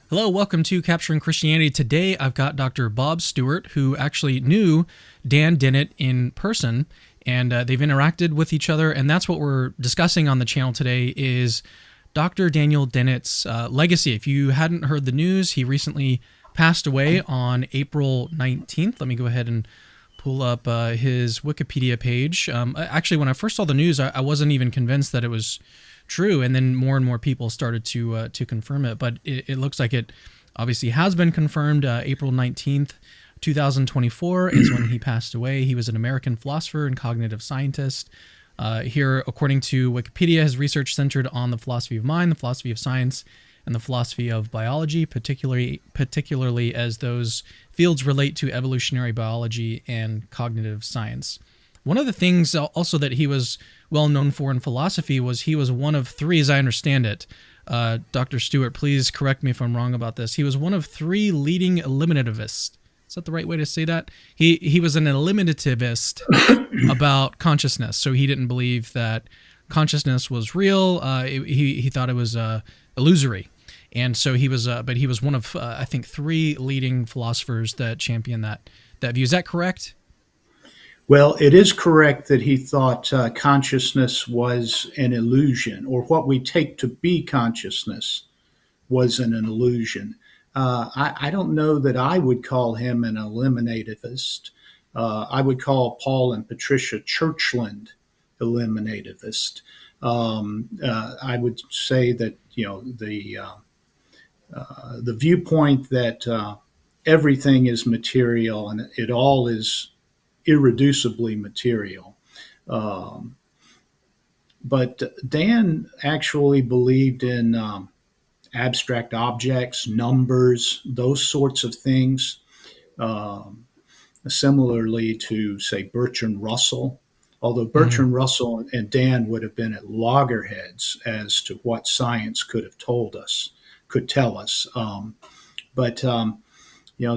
Hello, welcome to Capturing Christianity. Today I've got Dr. Bob Stewart, who actually knew Dan Dennett in person, and they've interacted with each other, and that's what we're discussing on the channel today is Dr. Daniel Dennett's legacy. If you hadn't heard the news, he recently passed away on April 19th. Let me go ahead and pull up his Wikipedia page. Actually, when I first saw the news, I wasn't even convinced that it was true, and then more and more people started to confirm it. But it looks like it obviously has been confirmed. April 19th, 2024 is when he passed away. He was an American philosopher and cognitive scientist. Here, according to Wikipedia, his research centered on the philosophy of mind, the philosophy of science, and the philosophy of biology, particularly as those fields relate to evolutionary biology and cognitive science. One of the things also that he was well known for in philosophy was he was one of three, as I understand it. Dr. Stewart, please correct me if I'm wrong about this. He was one of three leading eliminativists. Is that the right way to say that? He was an eliminativist about consciousness. So he didn't believe that consciousness was real. He thought it was illusory. And so he was, but he was one of, I think, three leading philosophers that championed that view. Is that correct? Well, it is correct that he thought consciousness was an illusion, or what we take to be consciousness was an illusion. I don't know that I would call him an eliminativist. I would call Paul and Patricia Churchland eliminativist. I would say that the viewpoint that everything is material and it all is irreducibly material. But Dan actually believed in abstract objects, numbers, those sorts of things, similarly to, say, Bertrand Russell, although Bertrand Russell and Dan would have been at loggerheads as to what science could tell us.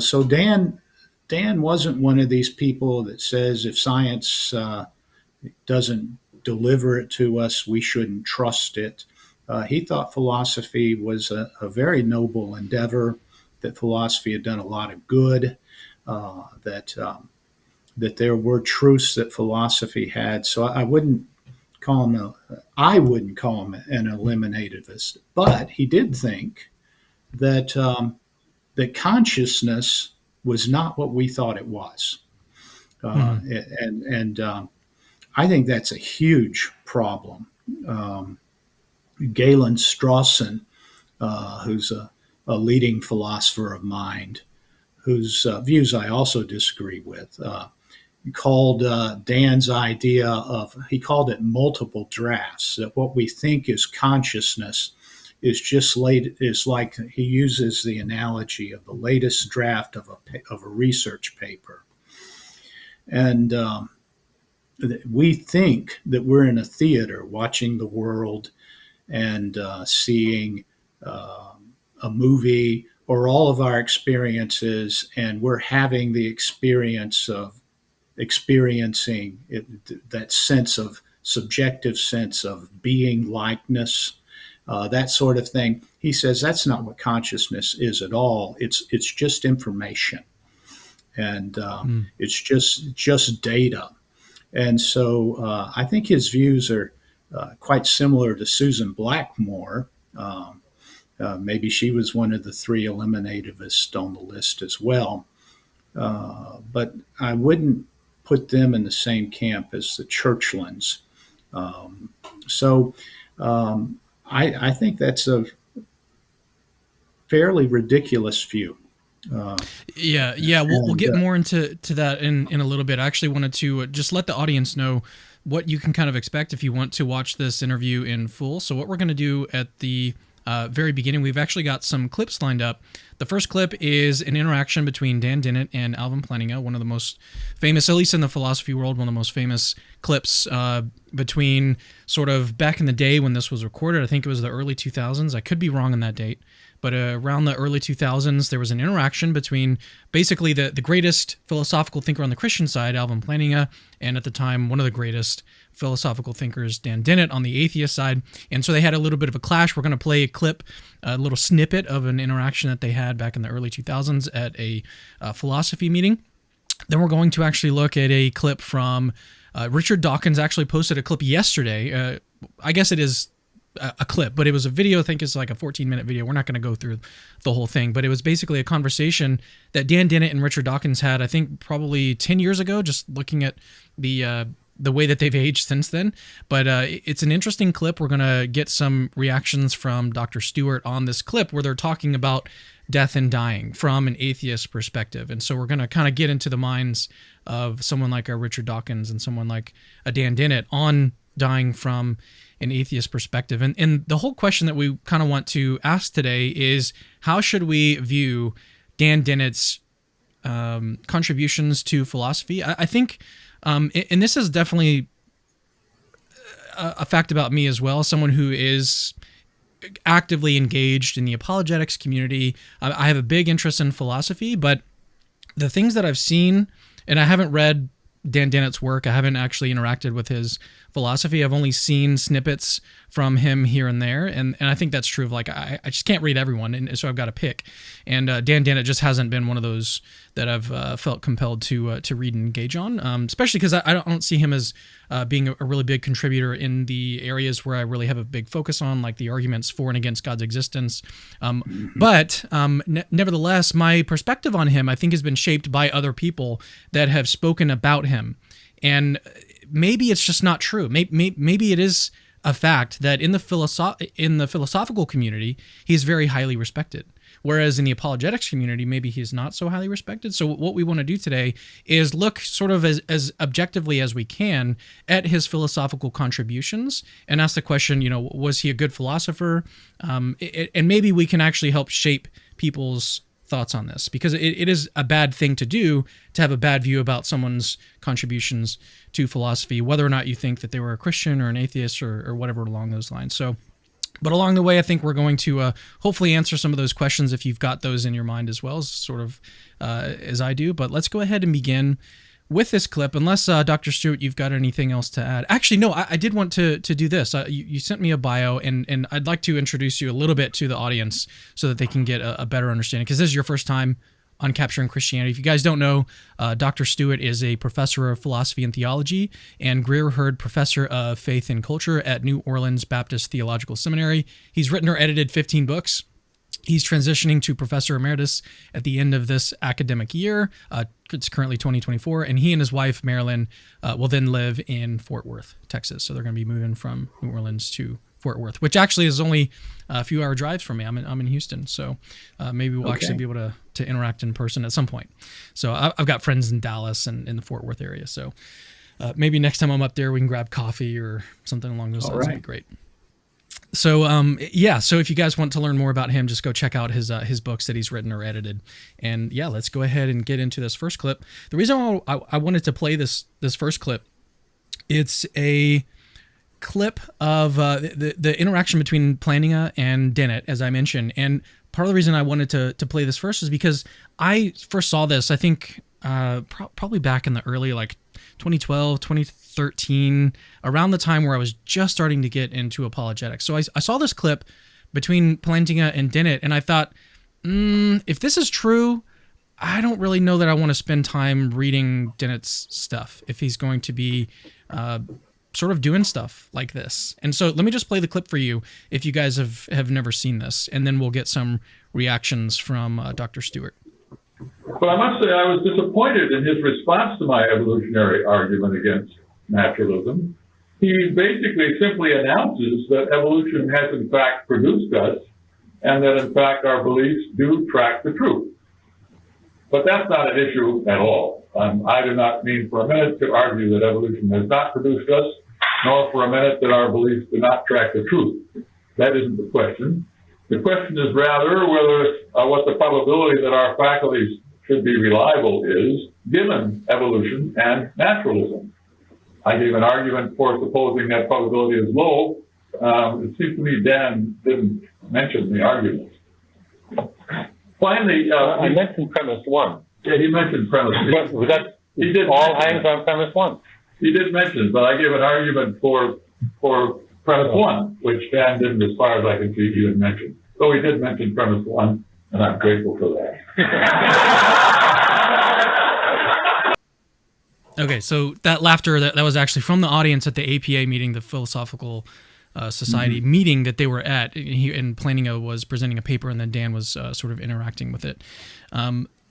So Dan wasn't one of these people that says if science doesn't deliver it to us, we shouldn't trust it. He thought philosophy was a very noble endeavor, that philosophy had done a lot of good, that there were truths that philosophy had. So I wouldn't call him an eliminativist, but he did think that that consciousness was not what we thought it was. And I think that's a huge problem. Galen Strawson, who's a leading philosopher of mind, whose views I also disagree with, called Dan's idea he called it multiple drafts, that what we think is consciousness is like, he uses the analogy of the latest draft of a research paper. And we think that we're in a theater watching the world and seeing a movie or all of our experiences, and we're having the experience of experiencing it, that subjective sense of being likeness, that sort of thing. He says that's not what consciousness is at all. It's just information, and it's just data. And so I think his views are quite similar to Susan Blackmore. Maybe she was one of the three eliminativists on the list as well. But I wouldn't put them in the same camp as the Churchlands. I think that's a fairly ridiculous view. We'll get more into that in a little bit. I actually wanted to just let the audience know what you can kind of expect if you want to watch this interview in full. So what we're going to do at the very beginning, we've actually got some clips lined up. The first clip is an interaction between Dan Dennett and Alvin Plinga, one of the most famous, at least in the philosophy world, one of the most famous clips between sort of back in the day when this was recorded. I think it was the early 2000s. I could be wrong on that date. But around the early 2000s, there was an interaction between basically the greatest philosophical thinker on the Christian side, Alvin Plinga, and at the time, one of the greatest philosophical thinkers, Dan Dennett on the atheist side. And so they had a little bit of a clash. We're going to play a clip, a little snippet of an interaction that they had back in the early 2000s at a philosophy meeting. Then we're going to actually look at a clip from Richard Dawkins. Actually posted a clip yesterday. I guess it is a clip, but it was a video. I think it's like a 14-minute video. We're not going to go through the whole thing, but it was basically a conversation that Dan Dennett and Richard Dawkins had, I think probably 10 years ago, just looking at the way that they've aged since then. But it's an interesting clip. We're going to get some reactions from Dr. Stewart on this clip where they're talking about death and dying from an atheist perspective. And so we're going to kind of get into the minds of someone like a Richard Dawkins and someone like a Dan Dennett on dying from an atheist perspective. And the whole question that we kind of want to ask today is, how should we view Dan Dennett's contributions to philosophy? I think, and this is definitely a fact about me as well, someone who is actively engaged in the apologetics community. I have a big interest in philosophy, but the things that I've seen, and I haven't read Dan Dennett's work, I haven't actually interacted with his philosophy. I've only seen snippets from him here and there, and I think that's true of, like, I just can't read everyone, and so I've got to pick. And Dan Dennett just hasn't been one of those that I've felt compelled to read and engage on, especially because I don't see him as being a really big contributor in the areas where I really have a big focus on, like the arguments for and against God's existence. But nevertheless, my perspective on him, I think, has been shaped by other people that have spoken about him. And maybe it's just not true. Maybe it is a fact that in the philosophical community, he's very highly respected. Whereas in the apologetics community, maybe he's not so highly respected. So what we want to do today is look sort of as objectively as we can at his philosophical contributions and ask the question, was he a good philosopher? And maybe we can actually help shape people's thoughts on this, because it is a bad thing to do to have a bad view about someone's contributions to philosophy, whether or not you think that they were a Christian or an atheist or whatever along those lines. So, but along the way, I think we're going to hopefully answer some of those questions if you've got those in your mind as well, as I do. But let's go ahead and begin with this clip, unless Dr. Stewart, you've got anything else to add. Actually, no, I did want to do this. You sent me a bio, and I'd like to introduce you a little bit to the audience so that they can get a better understanding, because this is your first time on Capturing Christianity. If you guys don't know, Dr. Stewart is a professor of philosophy and theology and Greer Hurd Professor of Faith and Culture at New Orleans Baptist Theological Seminary. He's written or edited 15 books. He's transitioning to Professor Emeritus at the end of this academic year. It's currently 2024, and he and his wife, Marilyn, will then live in Fort Worth, Texas. So they're going to be moving from New Orleans to Fort Worth, which actually is only a few hour drives from me. I'm in Houston, so maybe we'll actually be able to interact in person at some point. So I've got friends in Dallas and in the Fort Worth area, so maybe next time I'm up there, we can grab coffee or something along those lines. That'd be great. So, so if you guys want to learn more about him, just go check out his books that he's written or edited. And yeah, let's go ahead and get into this first clip. The reason I wanted to play this first clip, it's a clip of the interaction between Plinga and Dennett, as I mentioned. And part of the reason I wanted to play this first is because I first saw this, I think, probably back in the early, 2012, 2013, around the time where I was just starting to get into apologetics. So I saw this clip between Plinga and Dennett, and I thought, if this is true, I don't really know that I want to spend time reading Dennett's stuff if he's going to be sort of doing stuff like this. And so let me just play the clip for you if you guys have never seen this, and then we'll get some reactions from Dr. Stewart. But I must say I was disappointed in his response to my evolutionary argument against naturalism. He basically simply announces that evolution has in fact produced us, and that in fact our beliefs do track the truth. But that's not an issue at all. I do not mean for a minute to argue that evolution has not produced us, nor for a minute that our beliefs do not track the truth. That isn't the question. The question is rather whether what the probability that our faculties should be reliable is, given evolution and naturalism. I gave an argument for supposing that probability is low. It seems to me Dan didn't mention the argument. Finally, I mentioned premise one. Yeah, he mentioned premise. But he did all hangs on premise one. He did mention, but I gave an argument for premise one, which Dan didn't, as far as I can see, even mention. So he did mention premise one, and I'm grateful for that. Okay, so that laughter, that was actually from the audience at the APA meeting, the Philosophical Society meeting that they were at, and Plinga was presenting a paper, and then Dan was sort of interacting with it.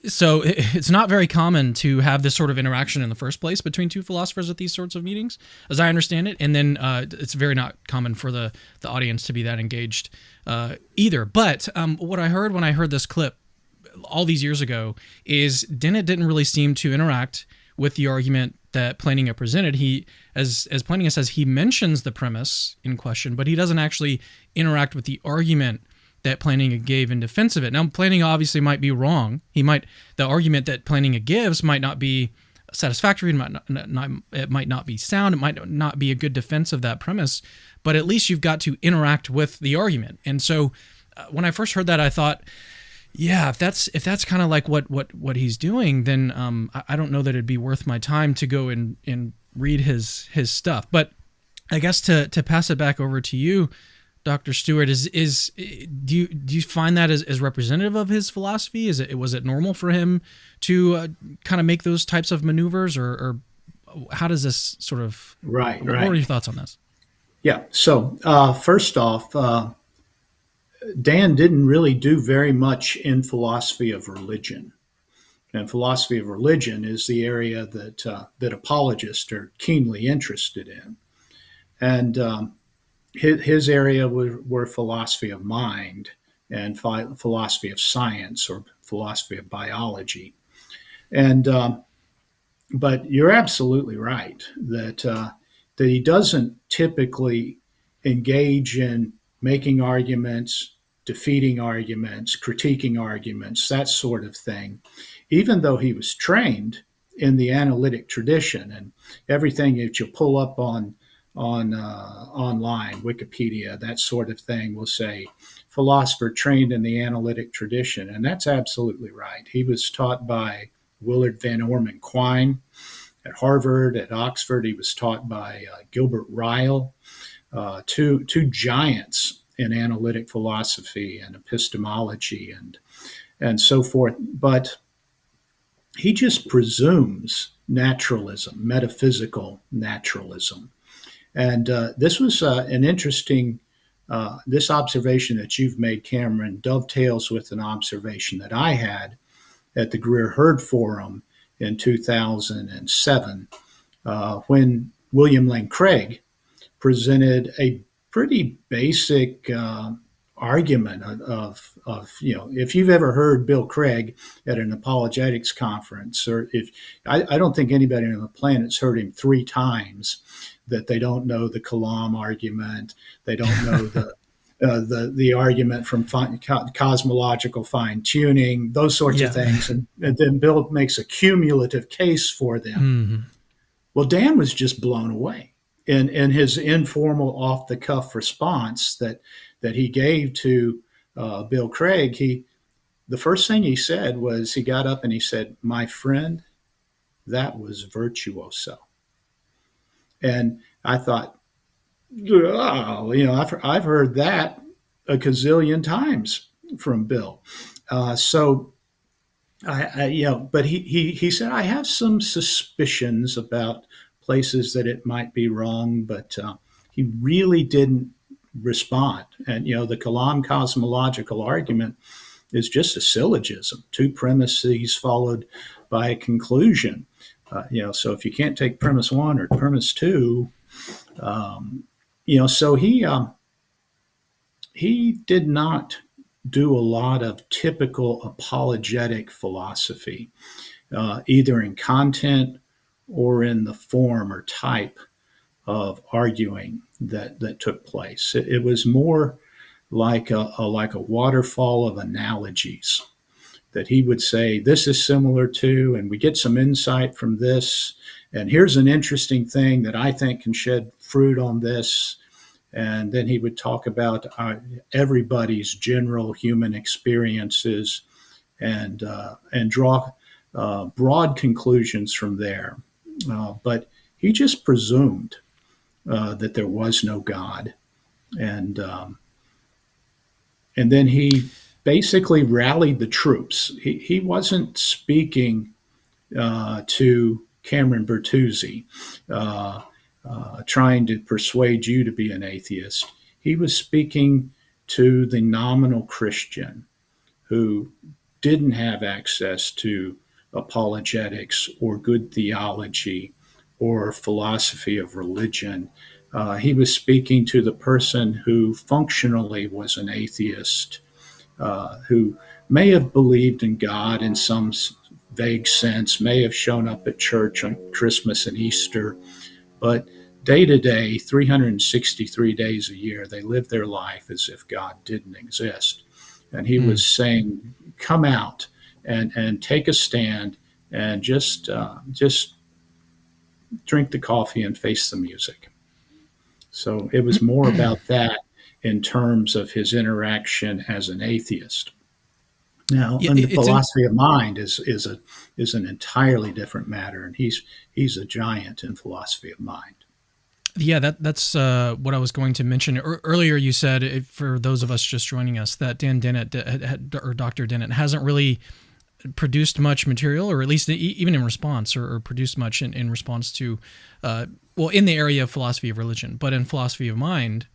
So it's not very common to have this sort of interaction in the first place between two philosophers at these sorts of meetings, as I understand it. And then it's very not common for the audience to be that engaged either. But what I heard when I heard this clip all these years ago is Dennett didn't really seem to interact with the argument that Plinga presented. He, as Plinga says, he mentions the premise in question, but he doesn't actually interact with the argument that Plinga gave in defense of it. Now, Plinga obviously might be wrong. The argument that Plinga gives might not be satisfactory. It might not be sound. It might not be a good defense of that premise. But at least you've got to interact with the argument. And so, when I first heard that, I thought, yeah, if that's kind of like what he's doing, then I don't know that it'd be worth my time to go and read his stuff. But I guess to pass it back over to you, Dr. Stewart, do you find that as representative of his philosophy? Was it normal for him to kind of make those types of maneuvers, or how does this sort of right? What are your thoughts on this? Yeah. So first off, Dan didn't really do very much in philosophy of religion, and philosophy of religion is the area that apologists are keenly interested in, and his area were philosophy of mind and philosophy of science, or philosophy of biology. And but you're absolutely right that he doesn't typically engage in making arguments, defeating arguments, critiquing arguments, that sort of thing, even though he was trained in the analytic tradition, and everything that you pull up on online, Wikipedia, that sort of thing, will say philosopher trained in the analytic tradition, and that's absolutely right. He was taught by Willard Van Orman Quine at Harvard, at Oxford. He was taught by Gilbert Ryle, two giants in analytic philosophy and epistemology and so forth. But he just presumes naturalism, metaphysical naturalism. And this was an interesting, this observation that you've made, Cameron, dovetails with an observation that I had at the Greer-Hurd Forum in 2007, when William Lane Craig presented a pretty basic argument of if you've ever heard Bill Craig at an apologetics conference, or if I don't think anybody on the planet's heard him 3 times, that they don't know the Kalam argument, they don't know the argument from cosmological fine tuning, those sorts of things, and then Bill makes a cumulative case for them. Mm-hmm. Well, Dan was just blown away in his informal, off the cuff response that he gave to Bill Craig. The first thing he said was, he got up and he said, "My friend, that was virtuoso." And I thought, oh, I've heard that a gazillion times from Bill. But he said, I have some suspicions about places that it might be wrong, but he really didn't respond. And, the Kalam cosmological argument is just a syllogism, 2 premises followed by a conclusion. So if you can't take premise 1 or premise 2, so he did not do a lot of typical apologetic philosophy, either in content or in the form or type of arguing that took place. It was more like a waterfall of analogies, that he would say, this is similar to, and we get some insight from this, and here's an interesting thing that I think can shed fruit on this. And then he would talk about everybody's general human experiences and draw broad conclusions from there. But he just presumed that there was no God, and and then he basically rallied the troops. He wasn't speaking to Cameron Bertuzzi, trying to persuade you to be an atheist. He was speaking to the nominal Christian who didn't have access to apologetics or good theology or philosophy of religion. He was speaking to the person who functionally was an atheist, who may have believed in God in some vague sense, may have shown up at church on Christmas and Easter, but day to day, 363 days a year, they lived their life as if God didn't exist. And he was saying, come out and take a stand and just drink the coffee and face the music. So it was more about that in terms of his interaction as an atheist. Now, Yeah, and the philosophy of mind is an entirely different matter, and he's a giant in philosophy of mind. Yeah, that's what I was going to mention earlier. You said, for those of us just joining us, that Dan Dennett or Dr. Dennett hasn't really produced much material, or at least even in response, or produced much in response to, in the area of philosophy of religion, but in philosophy of mind,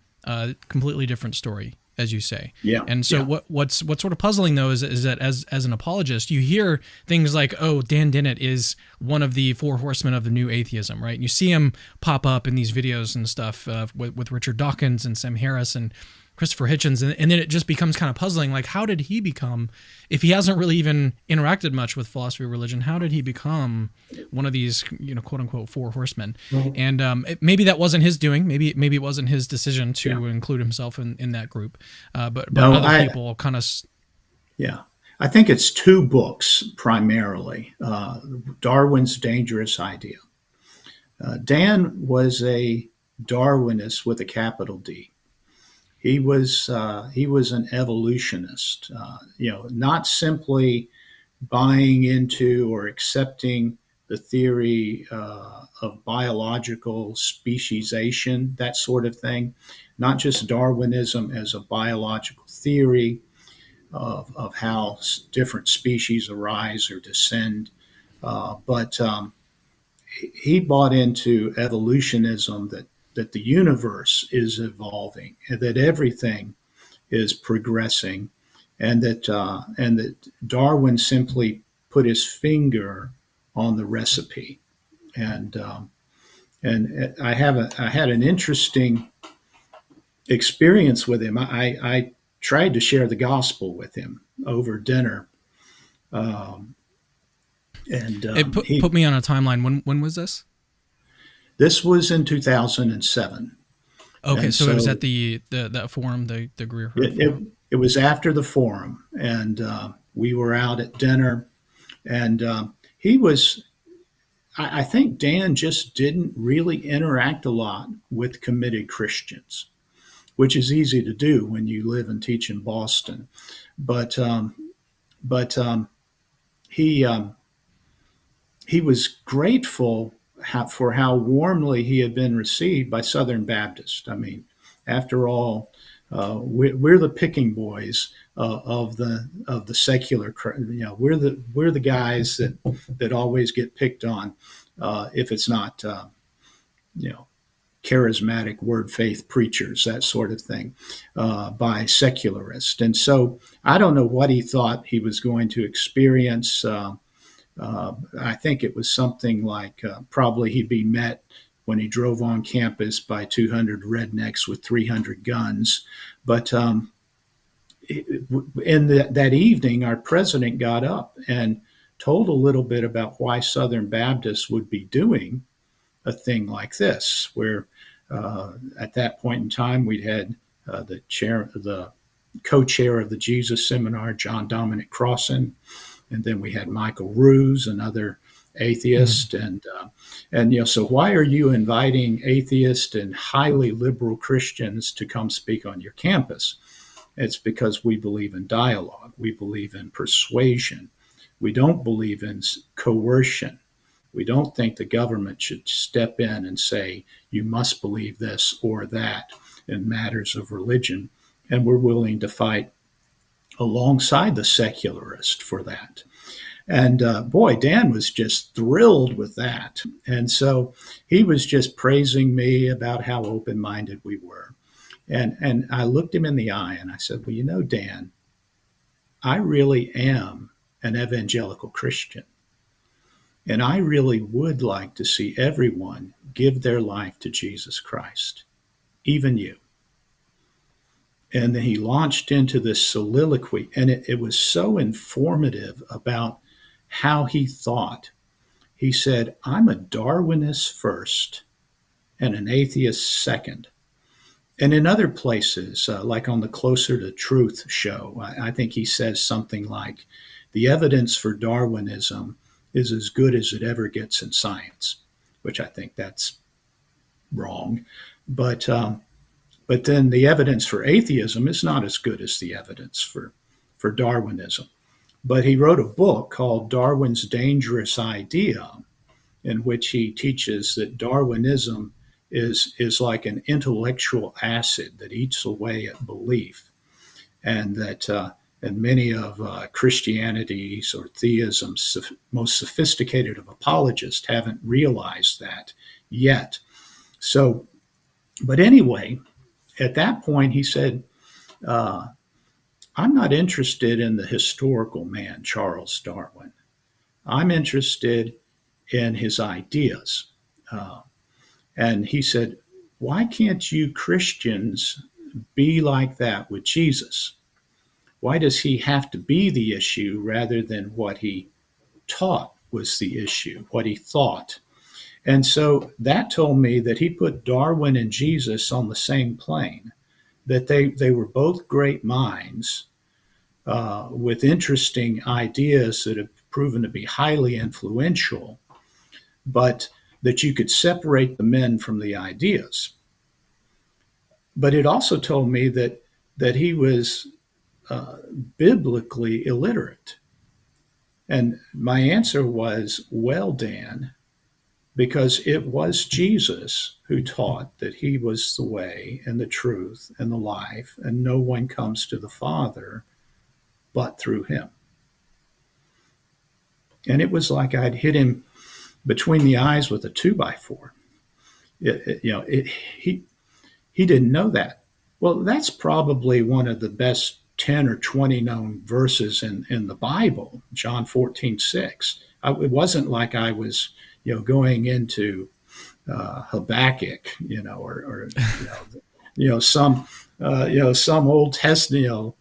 completely different story, as you say. Yeah. And so what's sort of puzzling, though, is that as an apologist, you hear things like, oh, Dan Dennett is one of the four horsemen of the new atheism, right? And you see him pop up in these videos and stuff with Richard Dawkins and Sam Harris and Christopher Hitchens, and then it just becomes kind of puzzling. Like, how did he become, if he hasn't really even interacted much with philosophy of religion, how did he become one of these, quote unquote, four horsemen? Mm-hmm. And maybe that wasn't his doing. Maybe it wasn't his decision to include himself in that group. But other people kind of. Yeah, I think it's two books primarily. Darwin's Dangerous Idea. Dan was a Darwinist with a capital D. He was an evolutionist, not simply buying into or accepting the theory of biological speciation, that sort of thing, not just Darwinism as a biological theory of how different species arise or descend, but he bought into evolutionism that the universe is evolving, and that everything is progressing, and that Darwin simply put his finger on the recipe. And I had an interesting experience with him. I tried to share the gospel with him over dinner. Put me on a timeline. When was this? This was in 2007. Okay, and so it was at that forum, the Greer forum. It was after the forum, and we were out at dinner, and he was. I think Dan just didn't really interact a lot with committed Christians, which is easy to do when you live and teach in Boston, but he was grateful for how warmly he had been received by Southern Baptists. I mean, after all, we're the picking boys of the secular. We're the guys that always get picked on if it's not charismatic word faith preachers, that sort of thing, by secularists. And so I don't know what he thought he was going to experience. I think it was something like probably he'd be met when he drove on campus by 200 rednecks with 300 guns. But in that evening, our president got up and told a little bit about why Southern Baptists would be doing a thing like this, where at that point in time, we'd had the co-chair of the Jesus Seminar, John Dominic Crossan, and then we had Michael Ruse, another atheist, and so why are you inviting atheists and highly liberal Christians to come speak on your campus? It's because we believe in dialogue, we believe in persuasion, we don't believe in coercion. We don't think the government should step in and say, you must believe this or that in matters of religion. And we're willing to fight alongside the secularist for that. And boy, Dan was just thrilled with that. And so he was just praising me about how open-minded we were. And I looked him in the eye and I said, well, you know, Dan, I really am an evangelical Christian. And I really would like to see everyone give their life to Jesus Christ, even you. And then he launched into this soliloquy, and it was so informative about how he thought. He said, I'm a Darwinist first and an atheist second. And in other places, like on the Closer to Truth show, I think he says something like, the evidence for Darwinism is as good as it ever gets in science, which I think that's wrong. But then the evidence for atheism is not as good as the evidence for Darwinism. But he wrote a book called Darwin's Dangerous Idea, in which he teaches that Darwinism is like an intellectual acid that eats away at belief, and that and many of Christianity's or theism's most sophisticated of apologists haven't realized that yet. So, but anyway, at that point, he said, I'm not interested in the historical man, Charles Darwin. I'm interested in his ideas. And he said, why can't you Christians be like that with Jesus? Why does he have to be the issue rather than what he taught was the issue, what he thought? And so that told me that he put Darwin and Jesus on the same plane, that they were both great minds with interesting ideas that have proven to be highly influential, but that you could separate the men from the ideas. But it also told me that he was biblically illiterate. And my answer was, well, Dan, because it was Jesus who taught that he was the way and the truth and the life, and no one comes to the Father but through him. And it was like I'd hit him between the eyes with a 2x4. He didn't know that. Well, that's probably one of the best 10 or 20 known verses in the Bible, John 14:6. It wasn't like I was, going into Habakkuk, or some Old Testament,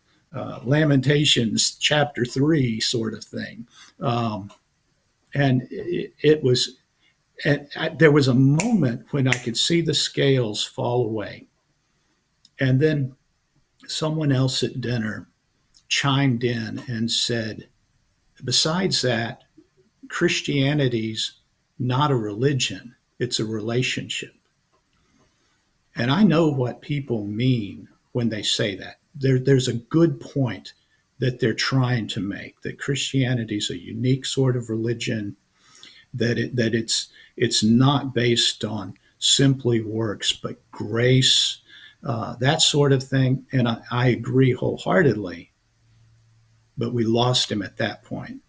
Lamentations chapter 3 sort of thing. And it was, and there was a moment when I could see the scales fall away. And then someone else at dinner chimed in and said, besides that, Christianity's not a religion, it's a relationship. And I know what people mean when they say that. There's a good point that they're trying to make, that Christianity is a unique sort of religion, that it's not based on simply works, but grace, that sort of thing. And I agree wholeheartedly, but we lost him at that point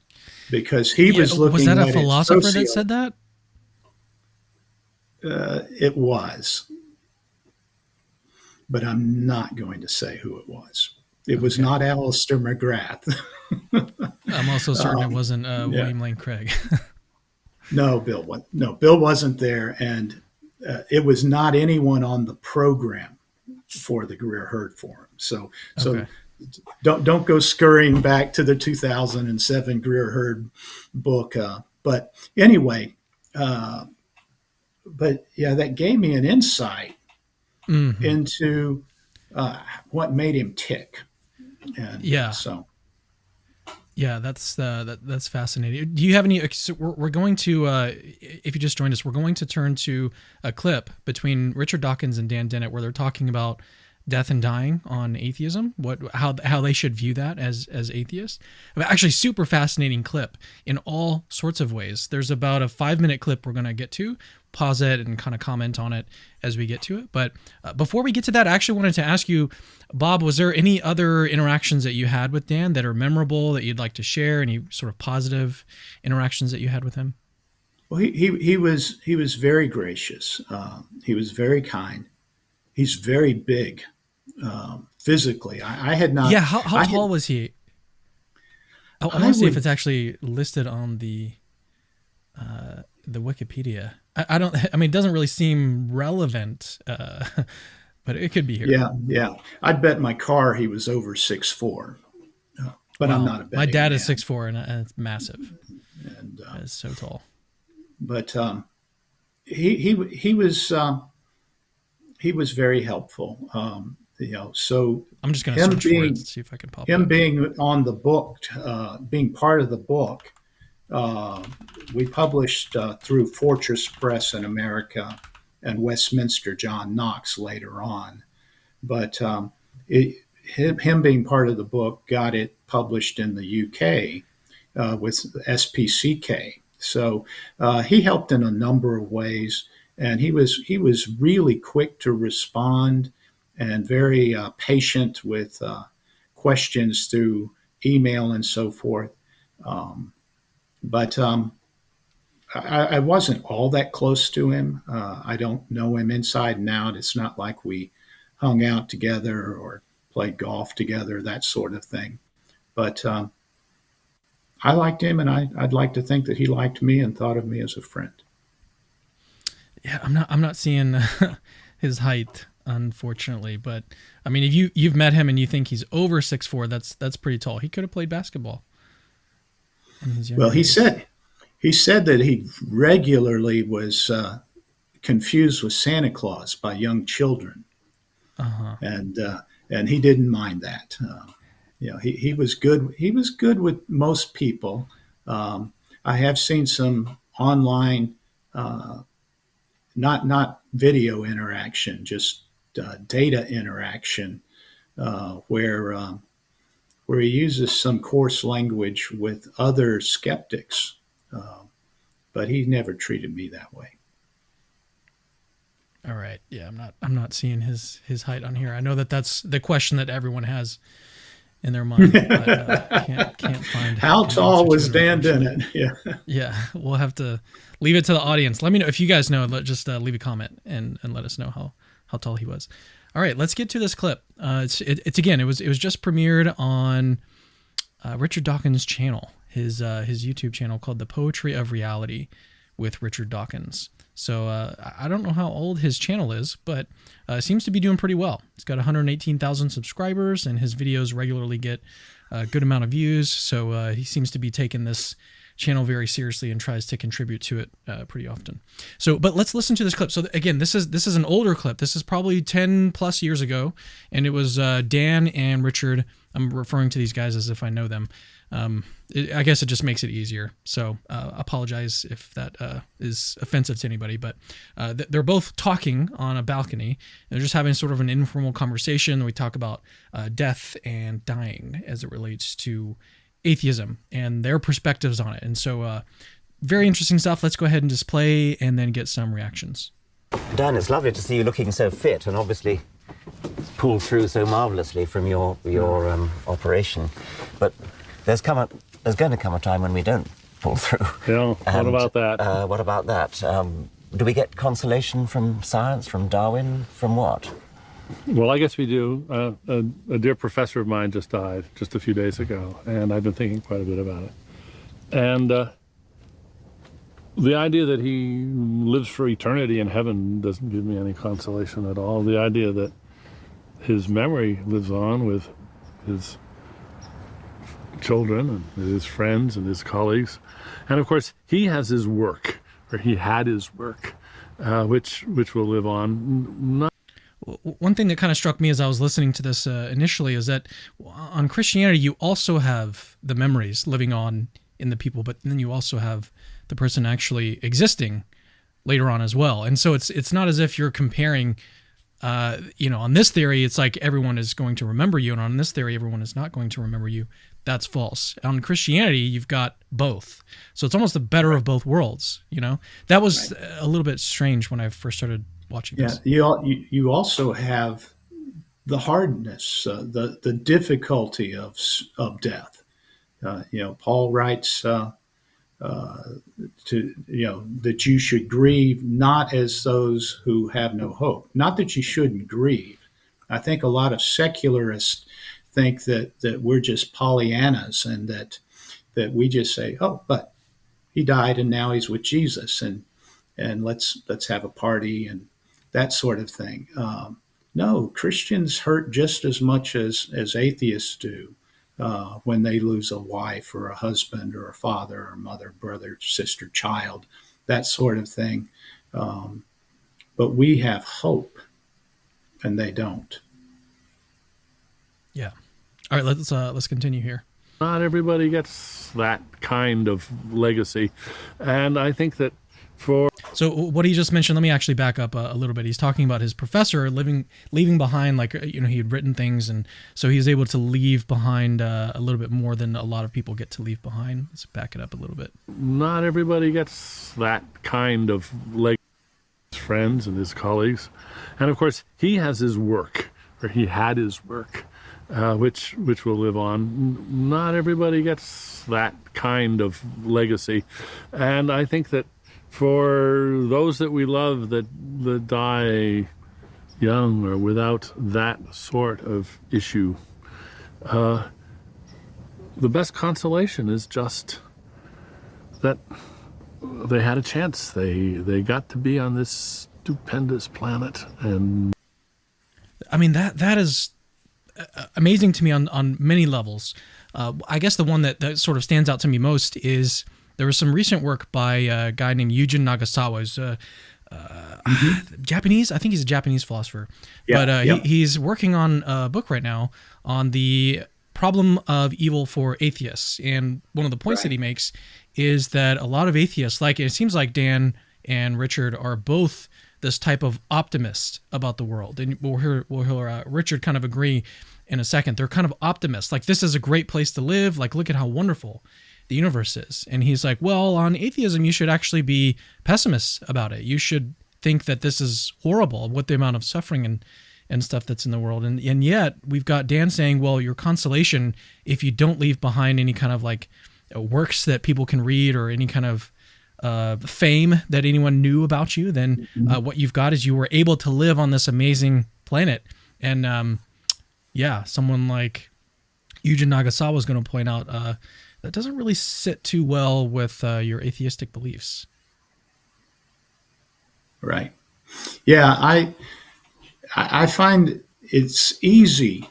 because he was looking. Was that at a philosopher that said that? It was, but I'm not going to say who it was. It was not Alistair McGrath. I'm also certain it wasn't William Lane Craig. No, Bill wasn't there, and it was not anyone on the program for the Greer Herd Forum. So don't go scurrying back to the 2007 Greer Herd book. But anyway, that gave me an insight into what made him tick. And that's fascinating. Do you have any? So we're going to, if you just joined us, we're going to turn to a clip between Richard Dawkins and Dan Dennett where they're talking about death and dying on atheism, how they should view that as atheists. Actually, super fascinating clip in all sorts of ways. There's about a 5-minute clip we're going to get to, pause it and kind of comment on it as we get to it. But before we get to that, I actually wanted to ask you, Bob, was there any other interactions that you had with Dan that are memorable that you'd like to share? Any sort of positive interactions that you had with him? Well, he was very gracious. He was very kind. He's very big physically. I had not. Yeah, how tall was he? I want to see if it's actually listed on the Wikipedia. I don't. I mean, it doesn't really seem relevant, but it could be here. Yeah. I'd bet my car he was over 6'4", but I'm not a betting My dad man. is 6'4", and it's massive. And it's so tall. But he was very helpful. So I'm just going to search for it, see if I can pop him up. being on the book, being part of the book. We published through Fortress Press in America and Westminster John Knox later on. But him being part of the book got it published in the UK with SPCK. So he helped in a number of ways, and he was really quick to respond and very patient with questions through email and so forth. But I wasn't all that close to him. I don't know him inside and out. It's not like we hung out together or played golf together, that sort of thing. But I liked him, and I'd like to think that he liked me and thought of me as a friend. Yeah, I'm not seeing his height, unfortunately. But I mean, if you've met him and you think he's over 6'4", that's pretty tall. He could have played basketball. Well, he said that he regularly was confused with Santa Claus by young children, and he didn't mind that. He was good. He was good with most people. I have seen some online, not video interaction, just data interaction, where he uses some coarse language with other skeptics, but he never treated me that way. All right. Yeah, I'm not seeing his height on here. I know that's the question that everyone has in their mind, but can't find. How tall was Dan Dennett? Yeah. We'll have to leave it to the audience. Let me know if you guys know. Just leave a comment and let us know how tall he was. All right, let's get to this clip. It's again. It was just premiered on Richard Dawkins' channel, his YouTube channel called The Poetry of Reality with Richard Dawkins. So I don't know how old his channel is, but seems to be doing pretty well. He's got 118,000 subscribers, and his videos regularly get a good amount of views. So he seems to be taking this channel very seriously and tries to contribute to it pretty often. So, but let's listen to this clip. So again, this is an older clip. This is probably 10 plus years ago, and it was Dan and Richard. I'm referring to these guys as if I know them. I guess it just makes it easier. So apologize if that is offensive to anybody, but they're both talking on a balcony. They're just having sort of an informal conversation. We talk about death and dying as it relates to atheism and their perspectives on it. And so very interesting stuff. Let's go ahead and just play and then get some reactions. Dan, it's lovely to see you looking so fit and obviously pulled through so marvelously from your operation. But there's going to come a time when we don't pull through. Yeah, what about that? What about that? Do we get consolation from science, from Darwin, from what? Well, I guess we do. A dear professor of mine just died just a few days ago, and I've been thinking quite a bit about it. And the idea that he lives for eternity in heaven doesn't give me any consolation at all. The idea that his memory lives on with his children and his friends and his colleagues. And of course, he has his work, or he had his work, which will live on. One thing that kind of struck me as I was listening to this initially is that on Christianity, you also have the memories living on in the people, but then you also have the person actually existing later on as well. And so it's not as if you're comparing on this theory, it's like everyone is going to remember you, and on this theory, everyone is not going to remember you. That's false. On Christianity, you've got both. So it's almost the better of both worlds, That was a little bit strange when I first started watching this. Yeah, you also have the hardness, the difficulty of death. Paul writes that you should grieve not as those who have no hope. Not that you shouldn't grieve. I think a lot of secularists think that we're just Pollyannas, and that we just say, oh, but he died and now he's with Jesus, and let's have a party and that sort of thing. No, Christians hurt just as much as atheists do when they lose a wife or a husband or a father or mother, brother, sister, child, that sort of thing. But we have hope, and they don't. Yeah. All right, let's continue here. Not everybody gets that kind of legacy, and I think that So what he just mentioned, let me actually back up a little bit. He's talking about his professor leaving behind, he had written things, and so he was able to leave behind a little bit more than a lot of people get to leave behind. Let's back it up a little bit. not everybody gets that kind of legacy. His friends and his colleagues, and of course he has his work, or he had his work, which will live on. Not everybody gets that kind of legacy, and I think that for those that we love that die young or without that sort of issue, the best consolation is just that they had a chance. They got to be on this stupendous planet, and I mean that is amazing to me on many levels. I guess the one that sort of stands out to me most is there was some recent work by a guy named Eugen Nagasawa. He's Japanese. I think he's a Japanese philosopher. Yeah, but he's working on a book right now on the problem of evil for atheists. And one of the points that he makes is that a lot of atheists, it seems like Dan and Richard are both this type of optimist about the world. And we'll hear Richard kind of agree in a second. They're kind of optimists. Like, this is a great place to live. Like, look at how wonderful the universe is. And he's like, well, on atheism, you should actually be pessimists about it. You should think that this is horrible with the amount of suffering and stuff that's in the world. And yet we've got Dan saying, well, your consolation, if you don't leave behind any kind of works that people can read or any kind of fame that anyone knew about you, then what you've got is you were able to live on this amazing planet. And someone like Eugen Nagasawa is going to point out that doesn't really sit too well with your atheistic beliefs. Right. Yeah, I find it's easy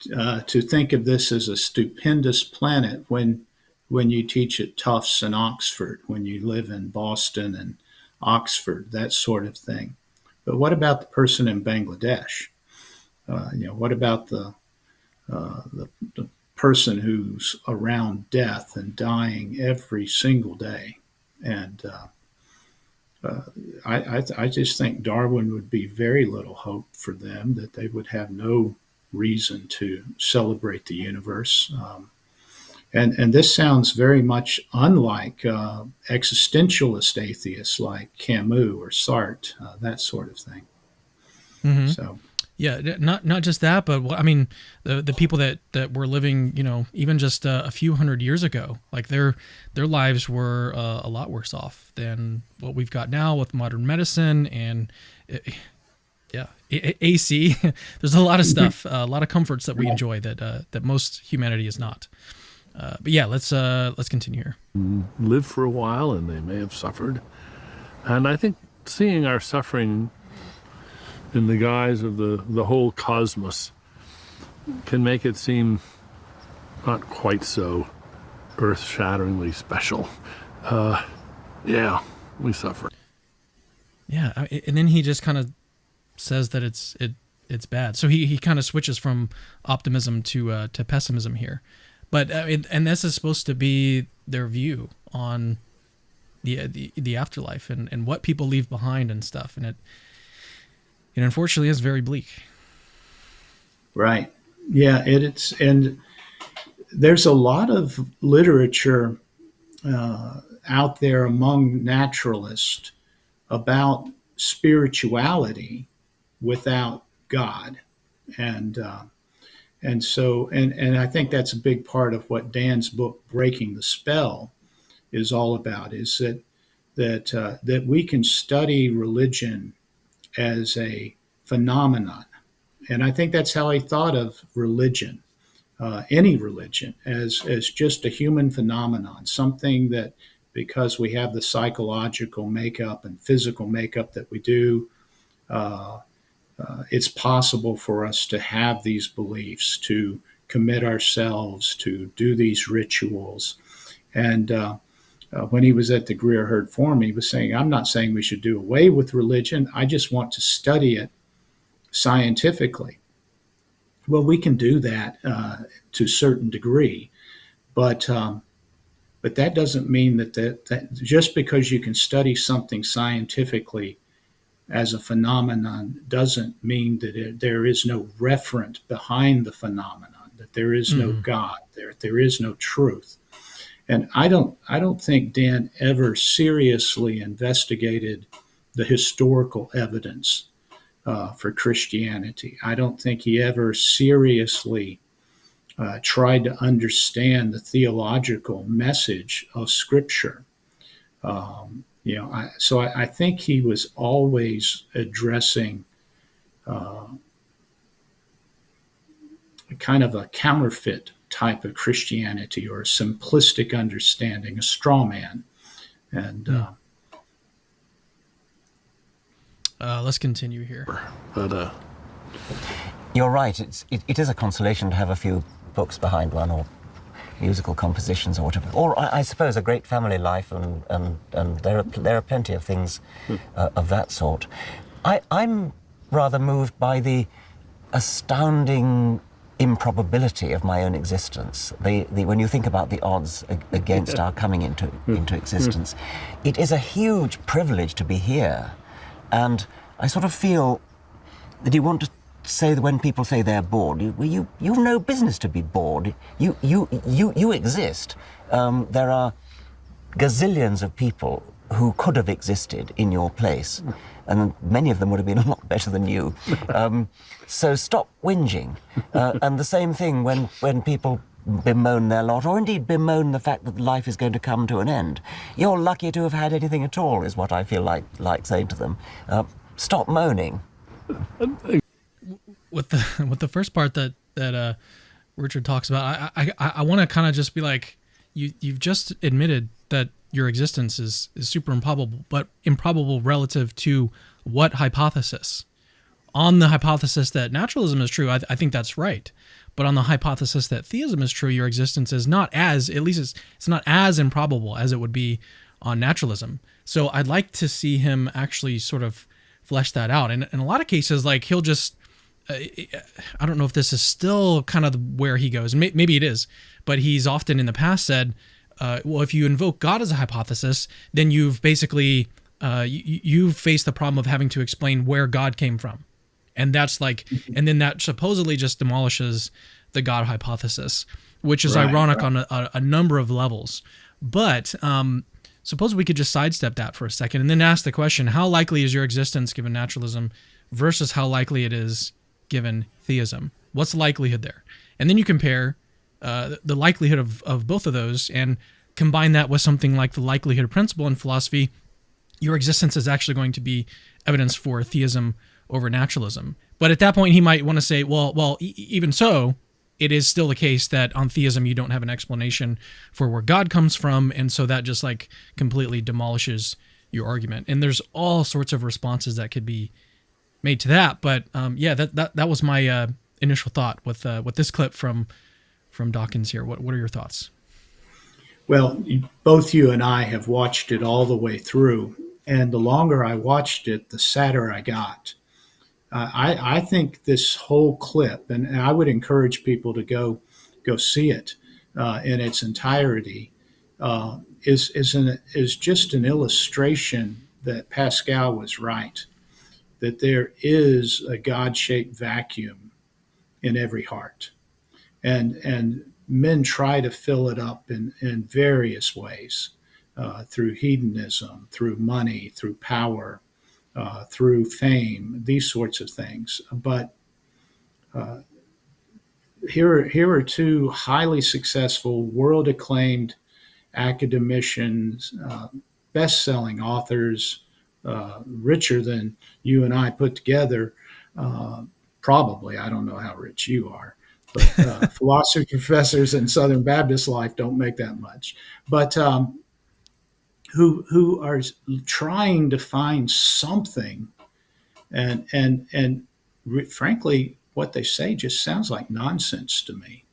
to think of this as a stupendous planet when you teach at Tufts and Oxford, when you live in Boston and Oxford, that sort of thing. But what about the person in Bangladesh? What about the person who's around death and dying every single day? And I just think Darwin would be very little hope for them, that they would have no reason to celebrate the universe. And this sounds very much unlike existentialist atheists like Camus or Sartre, that sort of thing. Mm-hmm. So. Yeah, not just that, but I mean, the people that were living, even just a few hundred years ago, like their lives were a lot worse off than what we've got now with modern medicine and AC. There's a lot of stuff, a lot of comforts that we enjoy that most humanity is not. But yeah, let's continue here. Live for a while, and they may have suffered, and I think seeing our suffering in the guise of the whole cosmos can make it seem not quite so earth-shatteringly special. We suffer. Yeah, and then he just kind of says that it's bad. So he kind of switches from optimism to pessimism here. But and this is supposed to be their view on the afterlife and what people leave behind and stuff. And It unfortunately is very bleak. Right. Yeah, and there's a lot of literature out there among naturalists about spirituality without God, and and I think that's a big part of what Dan's book Breaking the Spell is all about. Is that we can study religion as a phenomenon, and I think that's how he thought of religion, any religion, as just a human phenomenon, something that because we have the psychological makeup and physical makeup that we do, it's possible for us to have these beliefs, to commit ourselves, to do these rituals. And when he was at the Greer Herd Forum, he was saying, I'm not saying we should do away with religion. I just want to study it scientifically. Well, we can do that to a certain degree, but that doesn't mean that just because you can study something scientifically as a phenomenon doesn't mean that there is no referent behind the phenomenon, that there is no God, there is no truth. And I don't think Dan ever seriously investigated the historical evidence for Christianity. I don't think he ever seriously tried to understand the theological message of Scripture. I think he was always addressing kind of a counterfeit type of Christianity or a simplistic understanding, a straw man. And let's continue here. But You're right. It is a consolation to have a few books behind one, or musical compositions, or whatever. Or I suppose a great family life, and there are plenty of things of that sort. I'm rather moved by the astounding improbability of my own existence. When you think about the odds against our coming into existence, it is a huge privilege to be here, and I sort of feel that you want to say that when people say they're bored, you've no business to be bored. You exist. There are gazillions of people who could have existed in your place, and many of them would have been a lot better than you. So stop whinging. And the same thing when people bemoan their lot, or indeed bemoan the fact that life is going to come to an end. You're lucky to have had anything at all, is what I feel like saying to them. Stop moaning. With the first part that Richard talks about, I want to kind of just be like, you've just admitted that your existence is super improbable, but improbable relative to what hypothesis? On the hypothesis that naturalism is true, I think that's right. But on the hypothesis that theism is true, your existence is not as, at least it's not as improbable as it would be on naturalism. So I'd like to see him actually sort of flesh that out. And in a lot of cases, like he'll just, I don't know if this is still kind of where he goes. Maybe it is, but he's often in the past said, well, if you invoke God as a hypothesis, then you've basically, you've faced the problem of having to explain where God came from. And that's like, and then that supposedly just demolishes the God hypothesis, which is ironic on a number of levels. But suppose we could just sidestep that for a second and then ask the question, how likely is your existence given naturalism versus how likely it is given theism? What's the likelihood there? And then you compare the likelihood of both of those and combine that with something like the likelihood principle in philosophy. Your existence is actually going to be evidence for theism over naturalism. But at that point, he might want to say, well, even so, it is still the case that on theism, you don't have an explanation for where God comes from. And so that just like completely demolishes your argument. And there's all sorts of responses that could be made to that. But yeah, that was my initial thought with this clip from Dawkins here. What are your thoughts? Well, both you and I have watched it all the way through. And the longer I watched it, the sadder I got. I think this whole clip, and I would encourage people to go see it in its entirety, is just an illustration that Pascal was right. that there is a God-shaped vacuum in every heart. And men try to fill it up in various ways, through hedonism, through money, through power, through fame, these sorts of things. But here are two highly successful, world-acclaimed academicians, best-selling authors, richer than you and I put together. Probably, I don't know how rich you are, but philosophy professors in Southern Baptist life don't make that much. But who are trying to find something, and frankly, what they say just sounds like nonsense to me.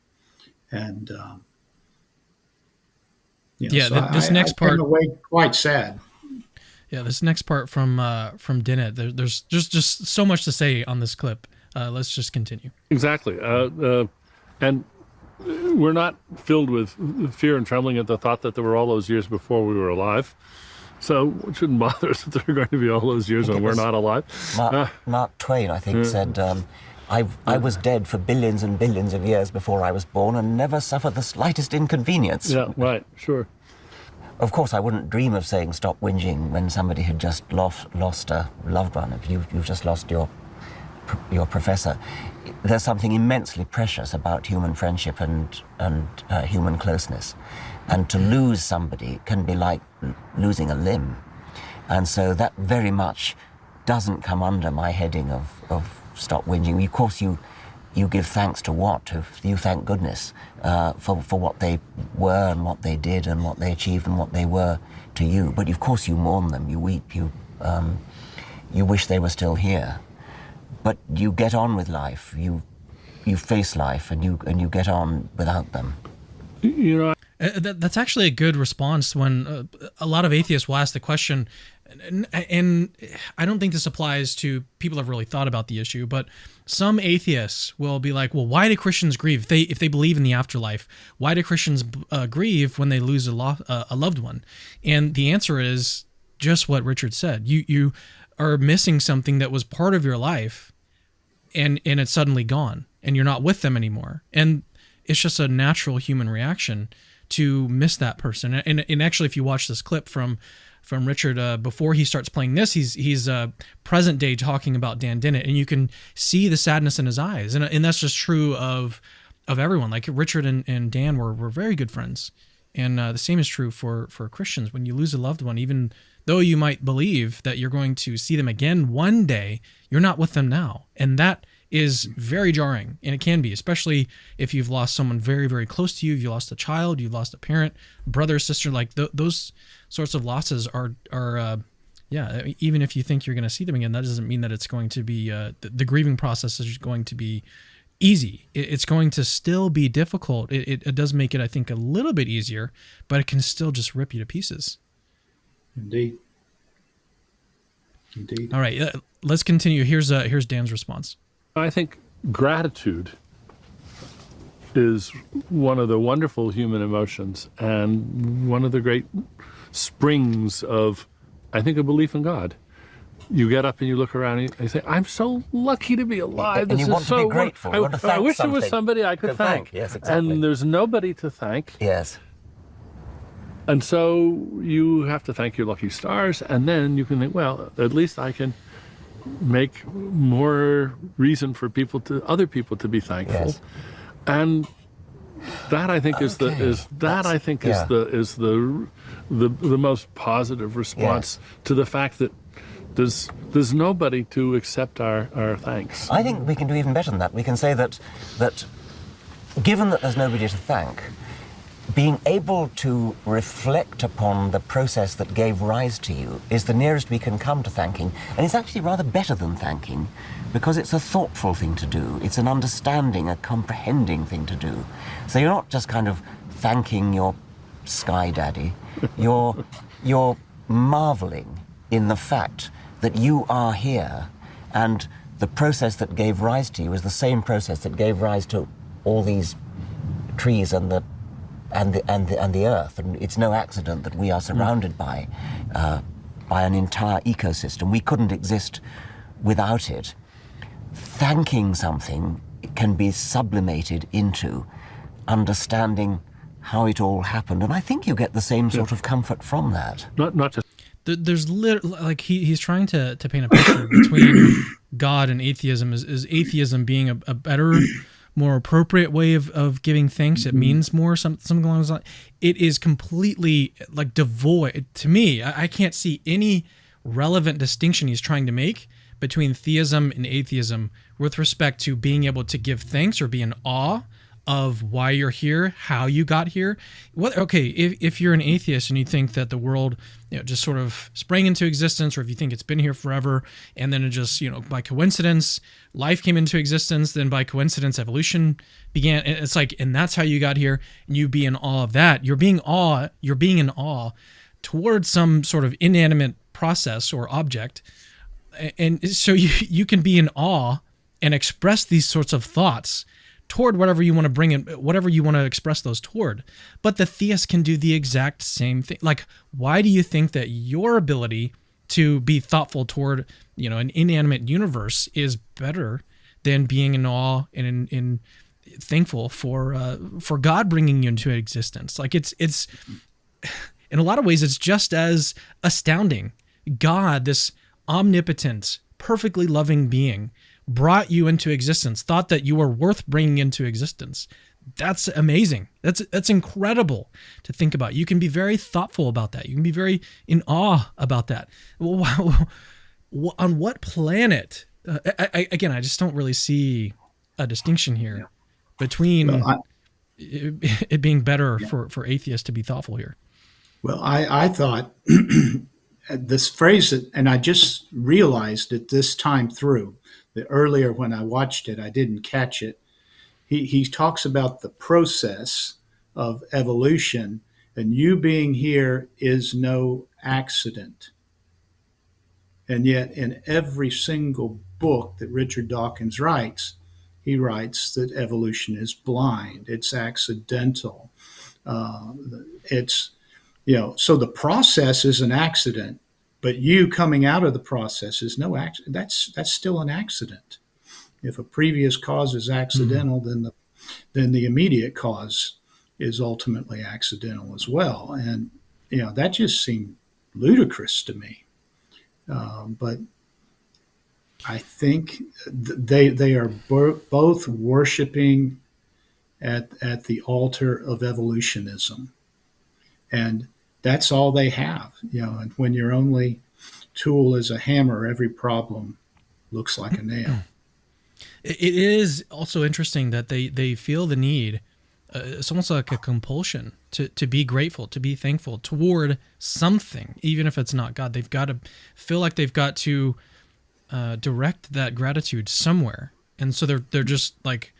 And this next part, came away quite sad. Yeah, this next part from Dennett, there's just so much to say on this clip. Let's just continue. Exactly. And we're not filled with fear and trembling at the thought that there were all those years before we were alive. So it shouldn't bother us that there are going to be all those years when we're not alive. Mark Twain, I think, said, I was dead for billions and billions of years before I was born and never suffered the slightest inconvenience. Yeah, right, sure. Of course, I wouldn't dream of saying stop whinging when somebody had just lost a loved one. If you've just lost your professor, there's something immensely precious about human friendship and human closeness. And to lose somebody can be like losing a limb. And so that very much doesn't come under my heading of stop whinging. Of course, you give thanks to what? You thank goodness for what they were and what they did and what they achieved and what they were to you. But of course you mourn them, you weep, you wish they were still here. But you get on with life, you face life, and you get on without them. You know, that's actually a good response when a lot of atheists will ask the question, and I don't think this applies to people who have really thought about the issue, but some atheists will be like, well, why do Christians grieve? If they believe in the afterlife, why do Christians grieve when they lose a loved one? And the answer is just what Richard said. You are missing something that was part of your life, and it's suddenly gone, and you're not with them anymore. And it's just a natural human reaction to miss that person. And actually, if you watch this clip from Richard, before he starts playing this, he's present day talking about Dan Dennett, and you can see the sadness in his eyes. And that's just true of everyone. Like Richard and Dan were very good friends. And the same is true for Christians. When you lose a loved one, even though you might believe that you're going to see them again one day, you're not with them now. And that is very jarring. And it can be, especially if you've lost someone very, very close to you. You lost a child, you lost a parent, brother, sister, like those sorts of losses are even if you think you're going to see them again, that doesn't mean that it's going to be, the grieving process is going to be easy. It's going to still be difficult. It does make it, I think, a little bit easier, but it can still just rip you to pieces. Indeed. All right, let's continue. Here's Dan's response. I think gratitude is one of the wonderful human emotions and one of the great springs of, I think, a belief in God. You get up and you look around and you say, I'm so lucky to be alive. And this you want is to so be grateful. You want to thank I wish there was something somebody I could thank. Yes, exactly. And there's nobody to thank. Yes. And so you have to thank your lucky stars, and then you can think, well, at least I can make more reason for other people to be thankful. Yes. And that, I think, is the most positive response to the fact that there's nobody to accept our thanks. I think we can do even better than that. We can say that given that there's nobody to thank, being able to reflect upon the process that gave rise to you is the nearest we can come to thanking. And it's actually rather better than thanking, because it's a thoughtful thing to do. It's an understanding, a comprehending thing to do. So you're not just kind of thanking your sky daddy. You're marveling in the fact that you are here, and the process that gave rise to you is the same process that gave rise to all these trees and the earth, and it's no accident that we are surrounded by an entire ecosystem. We couldn't exist without it, thanking something can be sublimated into understanding how it all happened. And I think you get the same sort of comfort from that. Not just There's like he's trying to paint a picture between God and atheism. Is atheism being a better, more appropriate way of giving thanks? It means more, something along those lines. It is completely like devoid to me. I can't see any relevant distinction he's trying to make between theism and atheism with respect to being able to give thanks or be in awe of why you're here, how you got here. If you're an atheist and you think that the world, just sort of sprang into existence, or if you think it's been here forever, and then it just, by coincidence, life came into existence, then by coincidence, evolution began. It's like, and that's how you got here, and you be in awe of that. You're being in awe towards some sort of inanimate process or object. And so you can be in awe and express these sorts of thoughts toward whatever you want to bring in, whatever you want to express those toward. But the theist can do the exact same thing. Like, why do you think that your ability to be thoughtful toward, an inanimate universe is better than being in awe and in thankful for God bringing you into existence? Like, it's in a lot of ways, it's just as astounding. God, this omnipotent, perfectly loving being, brought you into existence, thought that you were worth bringing into existence. That's amazing. That's incredible to think about. You can be very thoughtful about that. You can be very in awe about that. On what planet? I just don't really see a distinction here between it being better for atheists to be thoughtful here. Well, I thought this phrase, and I just realized it this time through. The earlier when I watched it, I didn't catch it. He talks about the process of evolution, and you being here is no accident. And yet in every single book that Richard Dawkins writes, he writes that evolution is blind, it's accidental. So the process is an accident. But you coming out of the process is no accident. That's still an accident. If a previous cause is accidental, then the immediate cause is ultimately accidental as well. And that just seemed ludicrous to me. But I think they are both worshiping at the altar of evolutionism, and that's all they have, and when your only tool is a hammer, every problem looks like a nail. It is also interesting that they feel the need, it's almost like a compulsion to be grateful, to be thankful toward something, even if it's not God. They've got to feel like they've got to direct that gratitude somewhere. And so they're just like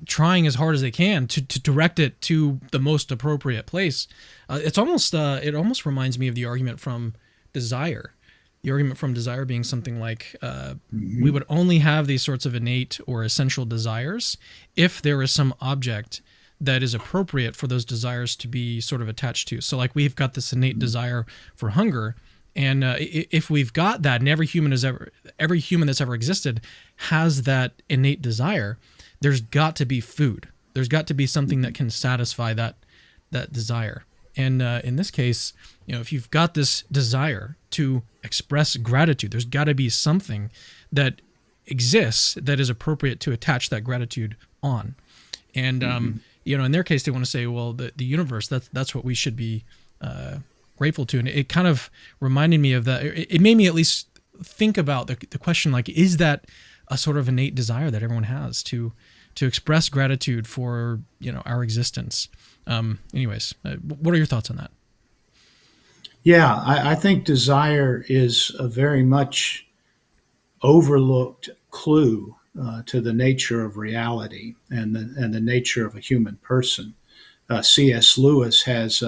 trying as hard as they can to direct it to the most appropriate place. It almost reminds me of the argument from desire. The argument from desire being something like we would only have these sorts of innate or essential desires if there is some object that is appropriate for those desires to be sort of attached to. So like we've got this innate desire for hunger, and if we've got that, and every human that's ever existed has that innate desire, there's got to be food. There's got to be something that can satisfy that desire. And in this case, if you've got this desire to express gratitude, there's got to be something that exists that is appropriate to attach that gratitude on. And in their case, they want to say, well, the universe, that's what we should be grateful to. And it kind of reminded me of that. It made me at least think about the question, like, is that a sort of innate desire that everyone has to express gratitude for our existence? Anyways, what are your thoughts on that? Yeah, I think desire is a very much overlooked clue to the nature of reality and the nature of a human person. C.S. Lewis has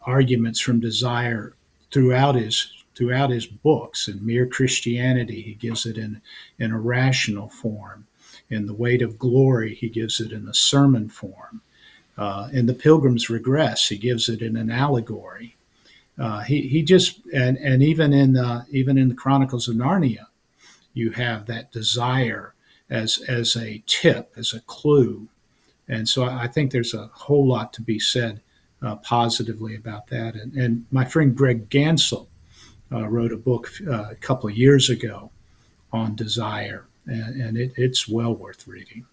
arguments from desire throughout his books. In Mere Christianity, he gives it in a rational form. In The Weight of Glory, he gives it in a sermon form. In The Pilgrim's Regress, he gives it in an allegory. He just and even in the Chronicles of Narnia, you have that desire as a tip, as a clue, and so I think there's a whole lot to be said positively about that. And my friend Greg Gansel wrote a book a couple of years ago on desire, and it's well worth reading.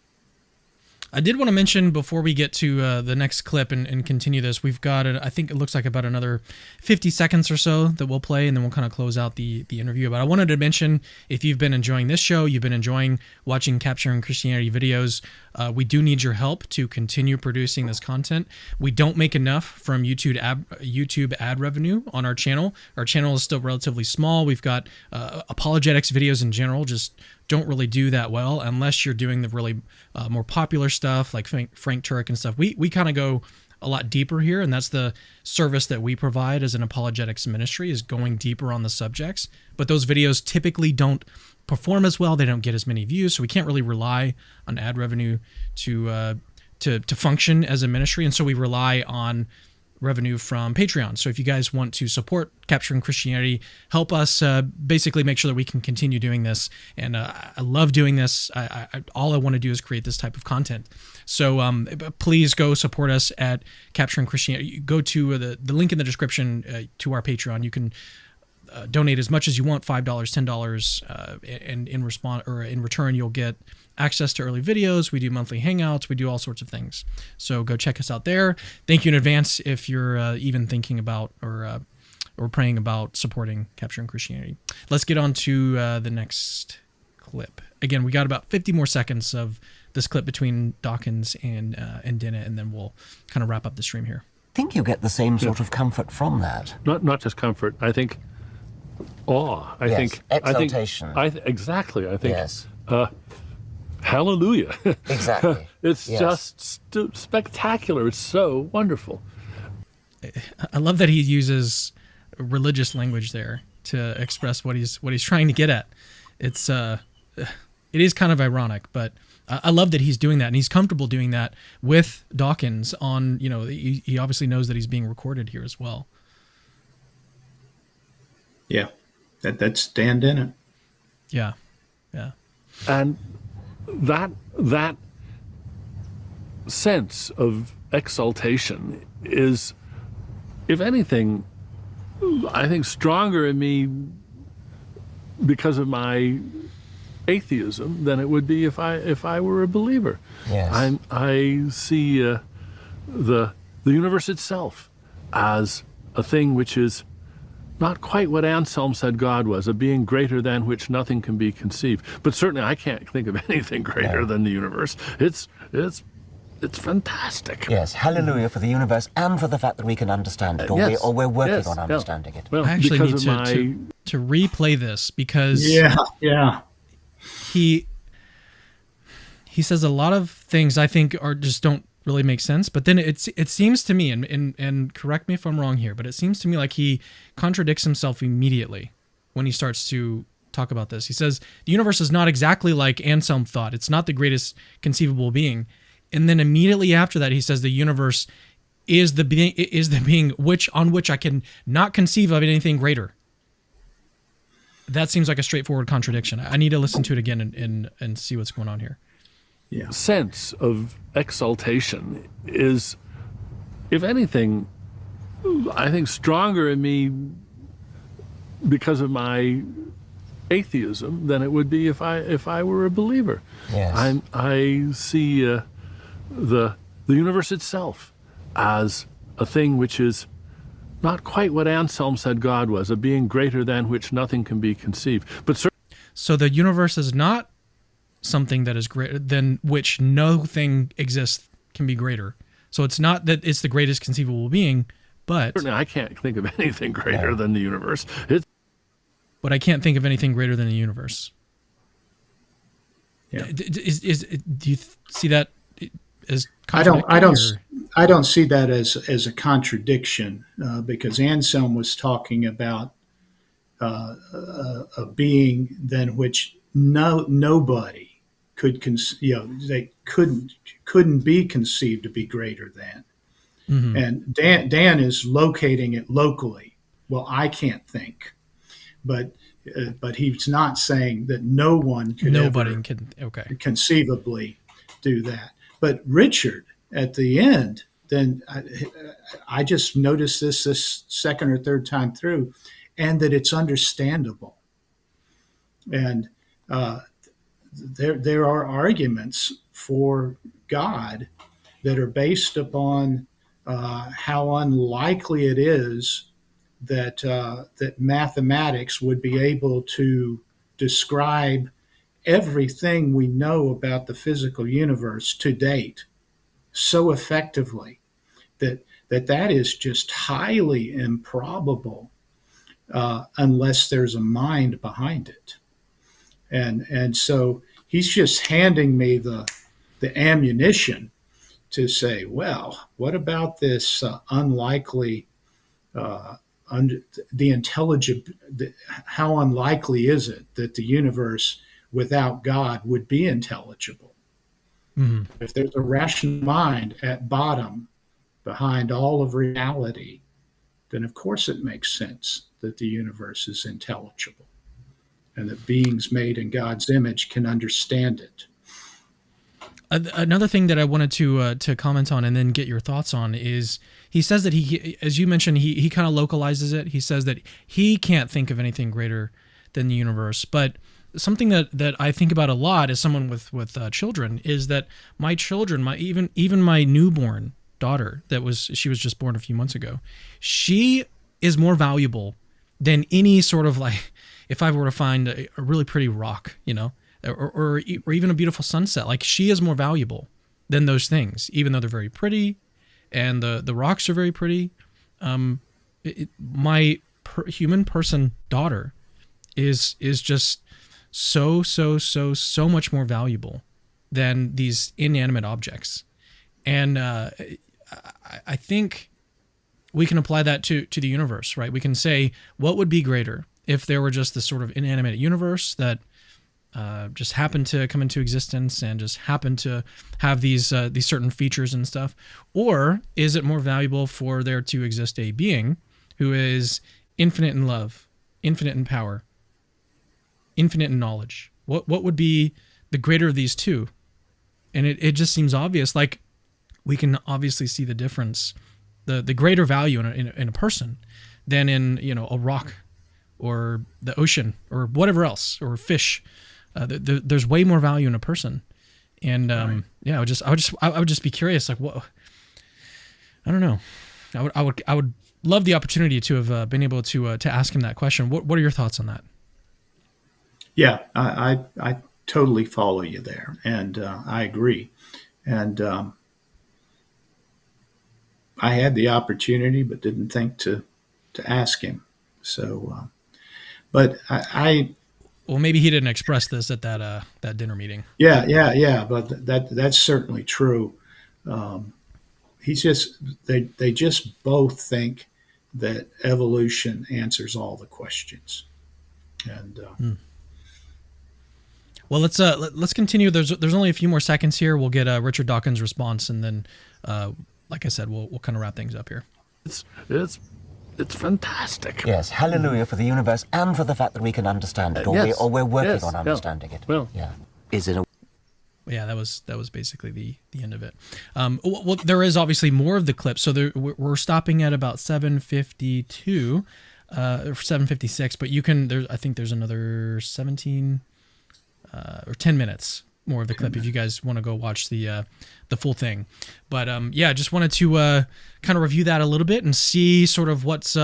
I did want to mention before we get to the next clip and continue this, we've got, I think it looks like about another 50 seconds or so that we'll play, and then we'll kind of close out the interview. But I wanted to mention, if you've been enjoying this show, you've been enjoying watching Capturing Christianity videos, we do need your help to continue producing this content. We don't make enough from YouTube ad revenue on our channel. Our channel is still relatively small. We've got apologetics videos in general just don't really do that well unless you're doing the really more popular stuff like Frank Turek and stuff. We kind of go a lot deeper here, and that's the service that we provide as an apologetics ministry, is going deeper on the subjects. But those videos typically don't perform as well. They don't get as many views, so we can't really rely on ad revenue to function as a ministry, and so we rely on revenue from Patreon. So if you guys want to support Capturing Christianity, help us basically make sure that we can continue doing this. And I love doing this. All I want to do is create this type of content. So please go support us at Capturing Christianity. Go to the link in the description to our Patreon. You can donate as much as you want, $5, $10, and in return you'll get access to early videos. We do monthly hangouts. We do all sorts of things. So go check us out there. Thank you in advance if you're even thinking about or praying about supporting Capturing Christianity. Let's get on to the next clip. Again, we got about 50 more seconds of this clip between Dawkins and Dennett, and then we'll kind of wrap up the stream here. I think you get the same sort of comfort from that. Not just comfort. I think awe. I think exaltation. Exactly. I think yes. Hallelujah. Exactly. It's yes. just spectacular. It's so wonderful. I love that he uses religious language there to express what he's trying to get at. It is kind of ironic, but I love that he's doing that, and he's comfortable doing that with Dawkins on, he obviously knows that he's being recorded here as well. Yeah, that's Dan Dennett. Yeah. And that sense of exaltation is, if anything, I think stronger in me because of my atheism than it would be if I were a believer. Yes. I see the universe itself as a thing which is not quite what Anselm said God was, a being greater than which nothing can be conceived. But certainly I can't think of anything greater than the universe. It's fantastic. Yes, hallelujah for the universe and for the fact that we can understand it, or we're working on understanding it. Well, I actually need because to replay this because Yeah. he says a lot of things I think just don't really make sense, but then it seems to me, and correct me if I'm wrong here, but it seems to me like he contradicts himself immediately when he starts to talk about this. He says the universe is not exactly like Anselm thought. It's not the greatest conceivable being. And then immediately after that, he says the universe is the being on which I can not conceive of anything greater. That seems like a straightforward contradiction. I need to listen to it again and see what's going on here. Yeah. Sense of exaltation is, if anything, I think stronger in me because of my atheism than it would be if I were a believer. Yes. I see the universe itself as a thing which is not quite what Anselm said God was, a being greater than which nothing can be conceived. But so the universe is not something that is greater than which no thing exists can be greater. So it's not that it's the greatest conceivable being, but certainly I can't think of anything greater than the universe. But I can't think of anything greater than the universe. Yeah. Do you see that as I don't see that as a contradiction because Anselm was talking about a being than which nobody could they couldn't be conceived to be greater than. Mm-hmm. And Dan is locating it locally well, I can't think, but he's not saying that no one could Nobody ever can. Okay. conceivably do that. But Richard, at the end, then I just noticed this second or third time through, and that it's understandable. And there are arguments for God that are based upon how unlikely it is that that mathematics would be able to describe everything we know about the physical universe to date so effectively that is just highly improbable unless there's a mind behind it. And so he's just handing me the ammunition to say, well, what about this unlikely, the intelligent, how unlikely is it that the universe without God would be intelligible? Mm-hmm. If there's a rational mind at bottom behind all of reality, then of course it makes sense that the universe is intelligible and that beings made in God's image can understand it. Another thing that I wanted to comment on and then get your thoughts on is he says that he, as you mentioned, he kind of localizes it. He says that he can't think of anything greater than the universe. But something that I think about a lot as someone with children is that my children, even my newborn daughter she was just born a few months ago, she is more valuable than any sort of, like, if I were to find a really pretty rock, or even a beautiful sunset, like, she is more valuable than those things, even though they're very pretty and the rocks are very pretty. My human person daughter is just so much more valuable than these inanimate objects. And I think we can apply that to the universe, right? We can say, what would be greater if there were just this sort of inanimate universe that just happened to come into existence and just happened to have these certain features and stuff? Or is it more valuable for there to exist a being who is infinite in love, infinite in power, infinite in knowledge? What would be the greater of these two? And it just seems obvious. Like, we can obviously see the difference, the greater value in a person than in a rock or the ocean or whatever else, or fish. There's way more value in a person. And Right. yeah, I would just be curious, like, what, I don't know. I would love the opportunity to have been able to ask him that question. What are your thoughts on that? Yeah, I totally follow you there, and I agree. And I had the opportunity, but didn't think to ask him. So, but Well, maybe he didn't express this at that dinner meeting. yeah. But that's certainly true. He's just they just both think that evolution answers all the questions, and Well, let's continue. There's only a few more seconds here. We'll get Richard Dawkins' response, and then, like I said, we'll kind of wrap things up here. It's fantastic. Yes, hallelujah for the universe and for the fact that we can understand it, Yes. or we're working Yes, on yeah. understanding it. Well. Yeah, is in a Yeah, that was basically the end of it. Well, there is obviously more of the clip. So we're stopping at about 7:52, or 7:56. But I think there's another 17 or 10 minutes more of the clip if you guys want to go watch the full thing. But yeah, just wanted to kind of review that a little bit and see sort of what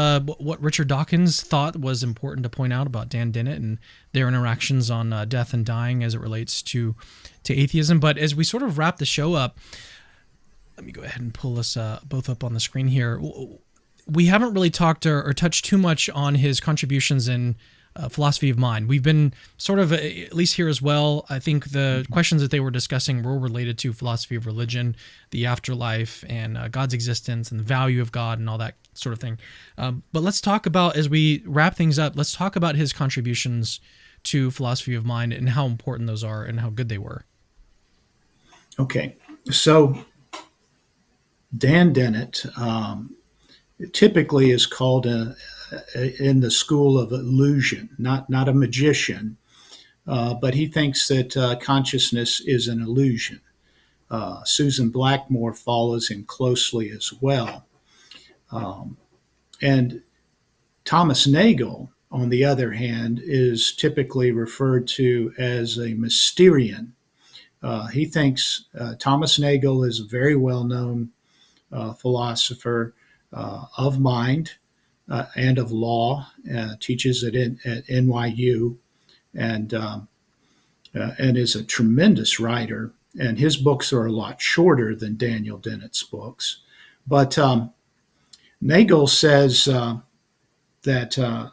Richard Dawkins thought was important to point out about Dan Dennett and their interactions on death and dying as it relates to atheism. But as we sort of wrap the show up, let me go ahead and pull us both up on the screen here. We haven't really talked or touched too much on his contributions in philosophy of mind. We've been sort of, at least here as well, I think the questions that they were discussing were related to philosophy of religion, the afterlife, and God's existence, and the value of God, and all that sort of thing. But let's talk about, as we wrap things up, let's talk about his contributions to philosophy of mind and how important those are and how good they were. Okay, so Dan Dennett typically is called in the school of illusion, not a magician, but he thinks that consciousness is an illusion. Susan Blackmore follows him closely as well. And Thomas Nagel, on the other hand, is typically referred to as a Mysterian. He thinks Thomas Nagel is a very well-known philosopher of mind and of law, teaches at NYU, and is a tremendous writer. And his books are a lot shorter than Daniel Dennett's books. But Nagel says that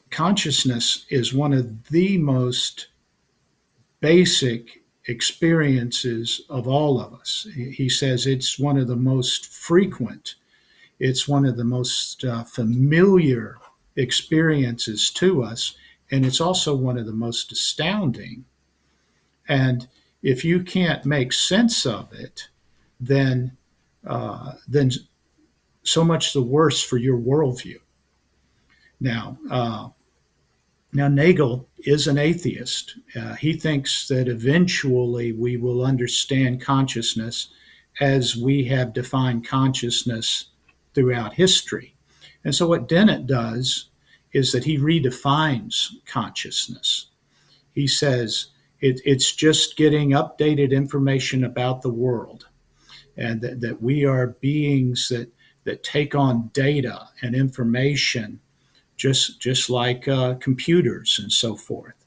consciousness is one of the most basic experiences of all of us. He says it's one of the most frequent, it's one of the most familiar experiences to us, and it's also one of the most astounding. And if you can't make sense of it, then so much the worse for your worldview. Now, Nagel is an atheist. He thinks that eventually we will understand consciousness as we have defined consciousness throughout history. And so what Dennett does is that he redefines consciousness. He says it's just getting updated information about the world, and that we are beings that take on data and information just like computers and so forth.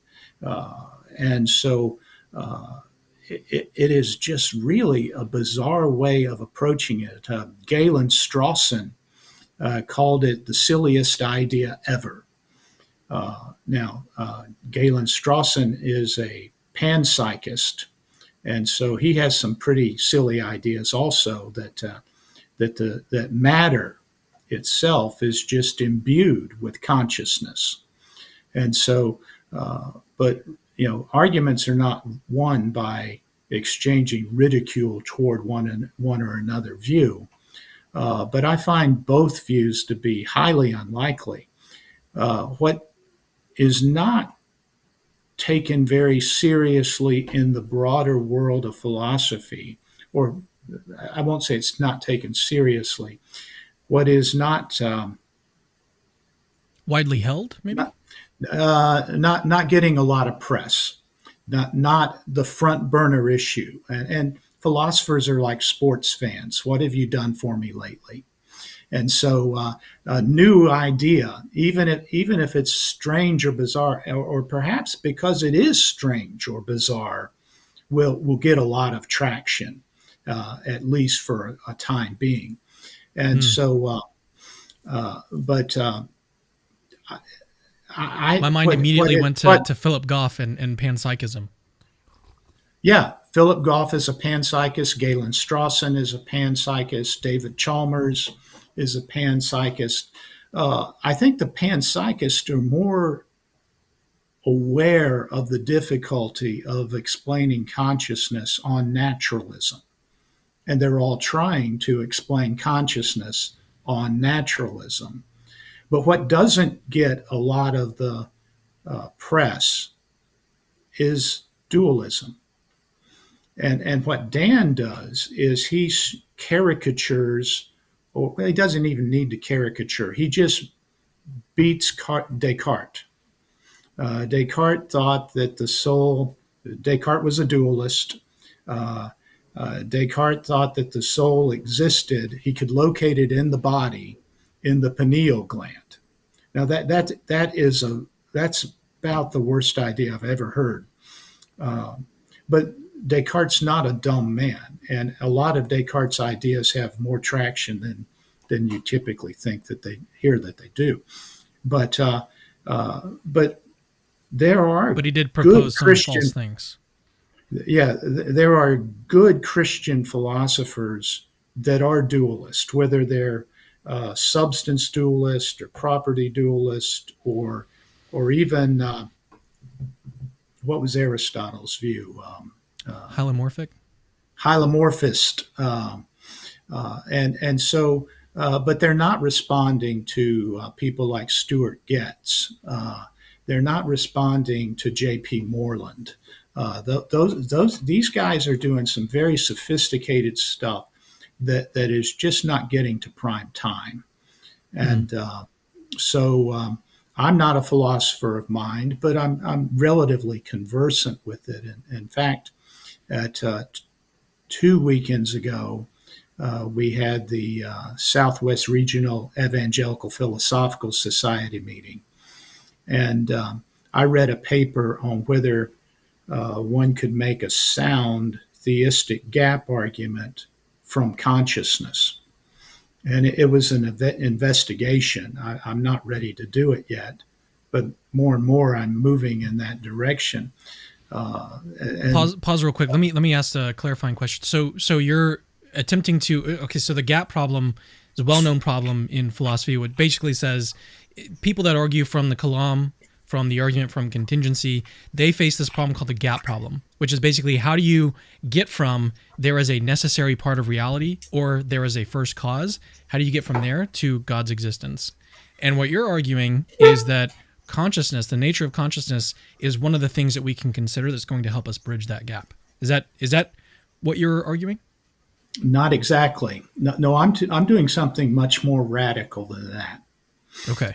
And so it is just really a bizarre way of approaching it. Galen Strawson called it the silliest idea ever. Now, Galen Strawson is a panpsychist, and so he has some pretty silly ideas also, that matter itself is just imbued with consciousness. And so, but arguments are not won by exchanging ridicule toward one or another view. But I find both views to be highly unlikely. What is not taken very seriously in the broader world of philosophy, or I won't say it's not taken seriously, what is not widely held, maybe not getting a lot of press, not the front burner issue. And philosophers are like sports fans. What have you done for me lately? And so a new idea, even if it's strange or bizarre, or perhaps because it is strange or bizarre, will get a lot of traction, at least for a time being. And so, but my mind immediately went to Philip Goff and panpsychism. Yeah, Philip Goff is a panpsychist. Galen Strawson is a panpsychist. David Chalmers is a panpsychist. I think the panpsychists are more aware of the difficulty of explaining consciousness on naturalism. And they're all trying to explain consciousness on naturalism. But what doesn't get a lot of the press is dualism. And what Dan does is he caricatures, or he doesn't even need to caricature, he just beats Descartes. Descartes thought that the soul, Descartes was a dualist. Descartes thought that the soul existed, he could locate it in the body, in the pineal gland. Now that's about the worst idea I've ever heard. But Descartes' not a dumb man, and a lot of Descartes' ideas have more traction than you typically think that they do. But there are he did propose some Christian, false things. Yeah, there are good Christian philosophers that are dualist, whether they're substance dualist or property dualist, or even what was Aristotle's view? Hylomorphic? Hylomorphist. And so but they're not responding to people like Stewart Getz. They're not responding to J.P. Moreland. These guys are doing some very sophisticated stuff that is just not getting to prime time. And so I'm not a philosopher of mind, but I'm relatively conversant with it. And in fact, at 2 weekends ago, we had the Southwest Regional Evangelical Philosophical Society meeting. And I read a paper on whether one could make a sound theistic gap argument from consciousness. And it was an investigation. I'm not ready to do it yet, but more and more I'm moving in that direction. Pause real quick. Let me ask a clarifying question. So you're attempting to, okay, so the gap problem is a well-known problem in philosophy, which basically says people that argue from the kalam, from the argument from contingency, they face this problem called the gap problem, which is basically how do you get from there is a necessary part of reality or there is a first cause, how do you get from there to God's existence? And what you're arguing is that consciousness, the nature of consciousness, is one of the things that we can consider that's going to help us bridge that gap. Is that what you're arguing? Not exactly. No, I'm doing something much more radical than that. Okay.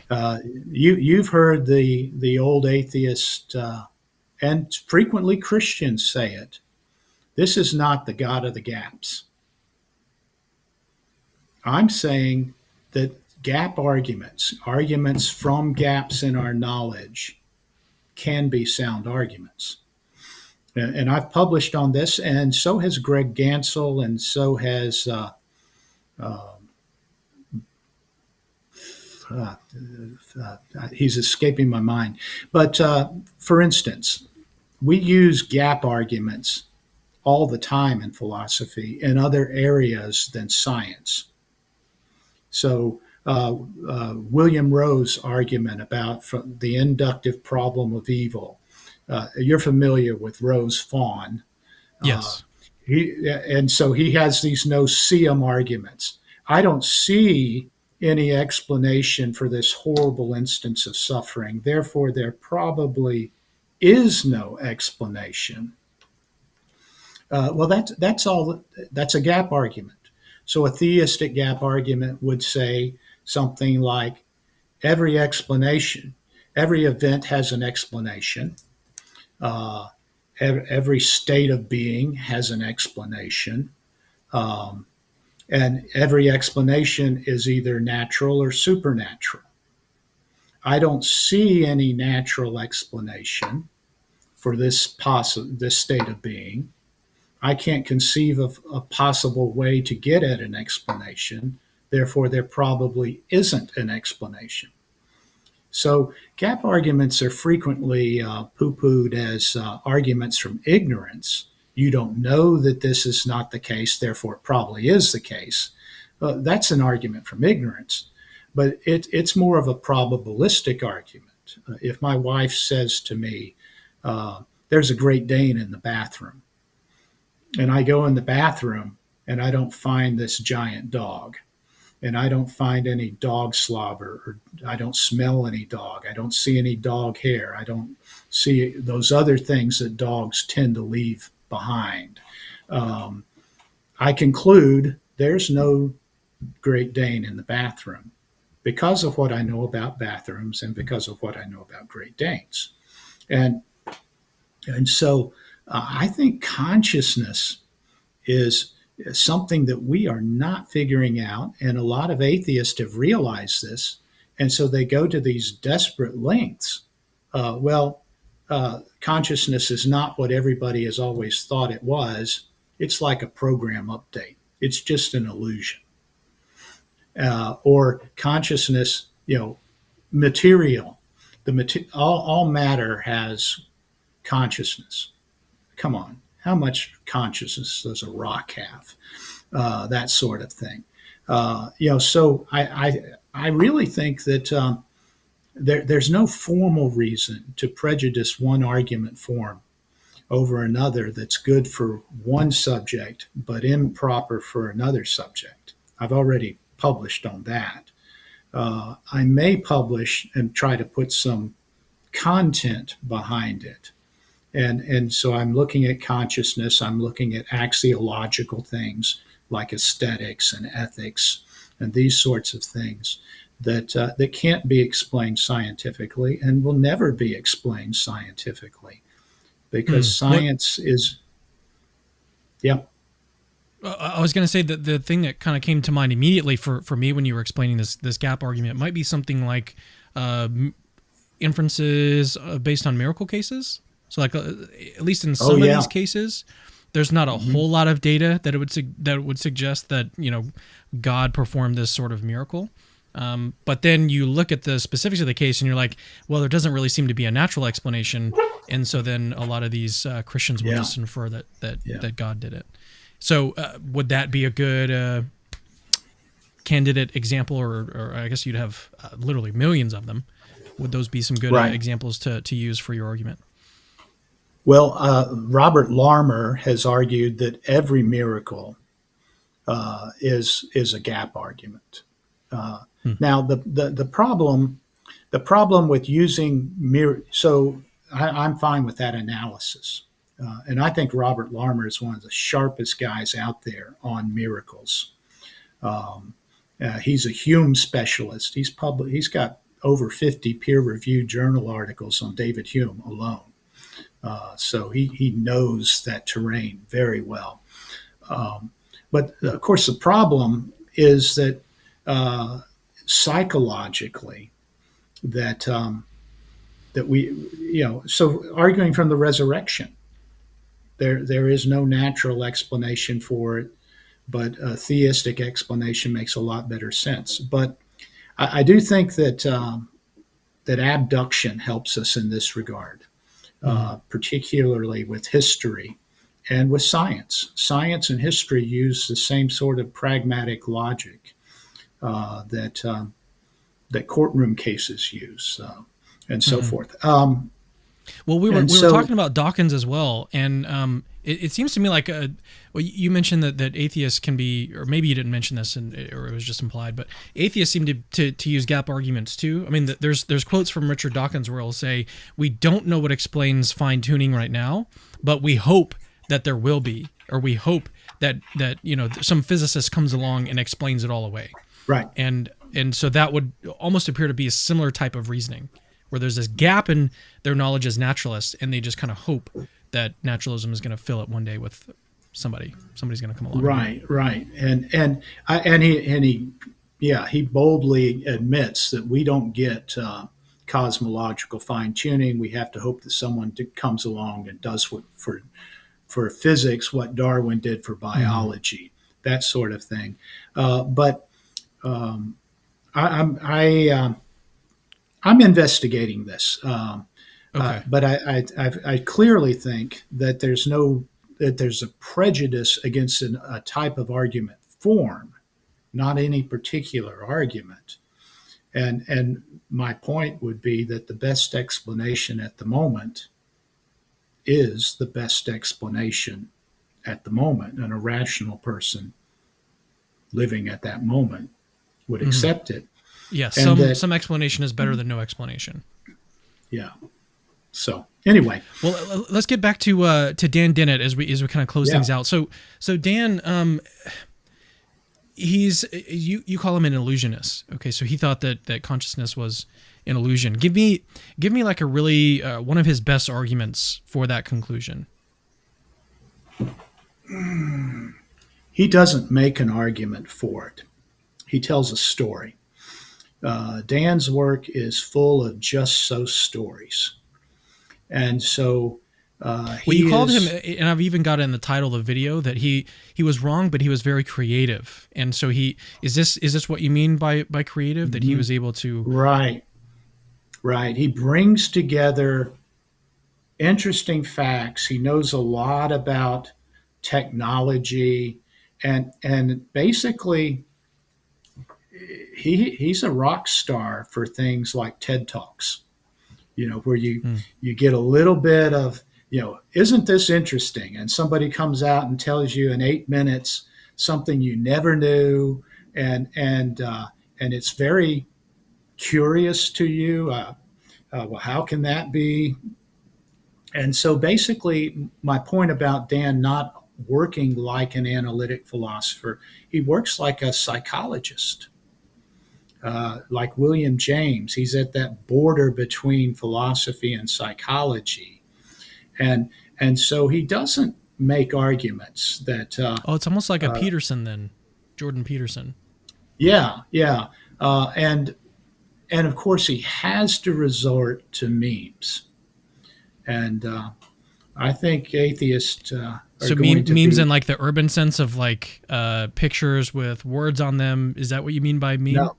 You've heard the old atheist and frequently Christians say it. This is not the God of the gaps. I'm saying that gap arguments from gaps in our knowledge, can be sound arguments. And I've published on this, and so has Greg Gansel, and so has he's escaping my mind. But for instance, we use gap arguments all the time in philosophy in other areas than science. So William Rowe's argument about the inductive problem of evil. You're familiar with Rowe's fawn. Yes. And so he has these no-seum arguments. I don't see any explanation for this horrible instance of suffering. Therefore, there probably is no explanation. Well, that's all. That's a gap argument. So a theistic gap argument would say something like, every event has an explanation. Every state of being has an explanation. And every explanation is either natural or supernatural. I don't see any natural explanation for this state of being. I can't conceive of a possible way to get at an explanation. Therefore, there probably isn't an explanation. So gap arguments are frequently poo-pooed as arguments from ignorance. You don't know that this is not the case, therefore it probably is the case. That's an argument from ignorance. But it's more of a probabilistic argument. If my wife says to me, there's a Great Dane in the bathroom, and I go in the bathroom and I don't find this giant dog, and I don't find any dog slobber, or I don't smell any dog, I don't see any dog hair, I don't see those other things that dogs tend to leave behind. I conclude there's no Great Dane in the bathroom because of what I know about bathrooms and because of what I know about Great Danes. And so I think consciousness is something that we are not figuring out, and a lot of atheists have realized this, and so they go to these desperate lengths. Consciousness is not what everybody has always thought it was. It's like a program update. It's just an illusion. Or consciousness, material. All matter has consciousness. Come on, how much consciousness does a rock have? That sort of thing. So I really think that there's no formal reason to prejudice one argument form over another that's good for one subject but improper for another subject. I've already published on that. I may publish and try to put some content behind it. And so I'm looking at consciousness, I'm looking at axiological things like aesthetics and ethics and these sorts of things that can't be explained scientifically and will never be explained scientifically, because science is, yeah. I was going to say that the thing that kind of came to mind immediately for me when you were explaining this gap argument might be something like inferences based on miracle cases. So, like at least in some of these cases, there's not a whole lot of data that would suggest that God performed this sort of miracle. But then you look at the specifics of the case and you're like, well, there doesn't really seem to be a natural explanation, and so then a lot of these Christians will just infer that God did it. So would that be a good candidate example, or I guess you'd have literally millions of them? Would those be some good examples to use for your argument? Well, Robert Larmer has argued that every miracle is a gap argument. Now, the problem with using so I'm fine with that analysis. And I think Robert Larmer is one of the sharpest guys out there on miracles. He's a Hume specialist. He's got over 50 peer-reviewed journal articles on David Hume alone. So he knows that terrain very well. But of course, the problem is that psychologically, that we, so arguing from the resurrection, there is no natural explanation for it, but a theistic explanation makes a lot better sense. But I do think that that abduction helps us in this regard, particularly with history and with science. Science and history use the same sort of pragmatic logic that courtroom cases use, and so forth. Well, we were talking about Dawkins as well, and it seems to me like you mentioned that atheists can be, or maybe you didn't mention this, or it was just implied, but atheists seem to use gap arguments too. I mean, there's quotes from Richard Dawkins where he'll say, "We don't know what explains fine tuning right now, but we hope that there will be, or we hope that some physicist comes along and explains it all away." Right. And so that would almost appear to be a similar type of reasoning, where there's this gap in their knowledge as naturalists, and they just kind of hope that naturalism is going to fill it one day with somebody's going to come along. Right. And he boldly admits that we don't get cosmological fine tuning. We have to hope that someone comes along and does what for physics what Darwin did for biology, that sort of thing. But I'm investigating this, but I clearly think that there's a prejudice against a type of argument form, not any particular argument. And my point would be that the best explanation at the moment is the best explanation at the moment, and a rational person living at that moment would accept it. Yeah, some explanation is better than no explanation. Yeah. So anyway, well, let's get back to Dan Dennett as we kind of close things out. So Dan, you call him an illusionist. Okay, so he thought that consciousness was an illusion. Give me like a really one of his best arguments for that conclusion. He doesn't make an argument for it. He tells a story. Dan's work is full of just so stories. And so you called him, and I've even got it in the title of the video, that he was wrong, but he was very creative. And so is this what you mean by creative, that he was able to... Right. He brings together interesting facts. He knows a lot about technology, and basically he's a rock star for things like TED Talks, where you get a little bit of, isn't this interesting? And somebody comes out and tells you in 8 minutes something you never knew, and it's very curious to you. Well, how can that be? And so basically, my point about Dan not working like an analytic philosopher, he works like a psychologist, like William James. He's at that border between philosophy and psychology, and so he doesn't make arguments that. It's almost like a Peterson then, Jordan Peterson. Yeah, yeah, and of course he has to resort to memes. And I think atheists are so going to memes be, in like the urban sense of like pictures with words on them. Is that what you mean by meme?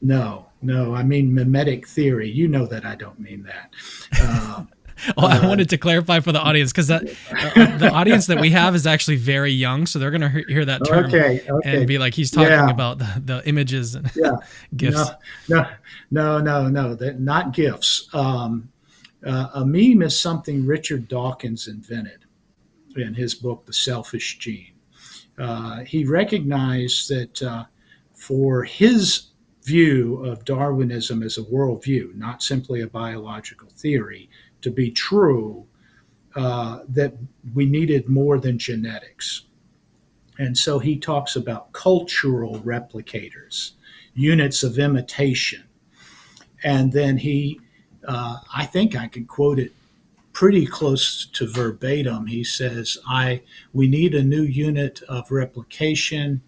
No. I mean mimetic theory. You know that I don't mean that. I wanted to clarify for the audience because that the audience that we have is actually very young, so they're going to hear that term and be like, he's talking about the images and gifs. No, not gifs. A meme is something Richard Dawkins invented in his book, The Selfish Gene. He recognized that for his view of Darwinism as a worldview, not simply a biological theory, to be true, that we needed more than genetics. And so he talks about cultural replicators, units of imitation. And then I think I can quote it pretty close to verbatim. He says, we need a new unit of replication.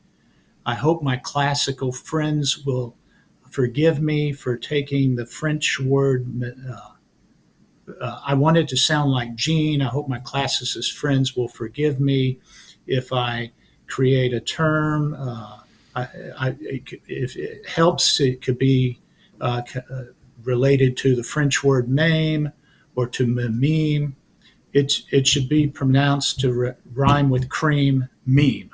I hope my classical friends will forgive me for taking the French word. I wanted to sound like Gene. I hope my classicist friends will forgive me if I create a term. If it helps, it could be related to the French word meme or to meme. It should be pronounced to rhyme with cream, meme.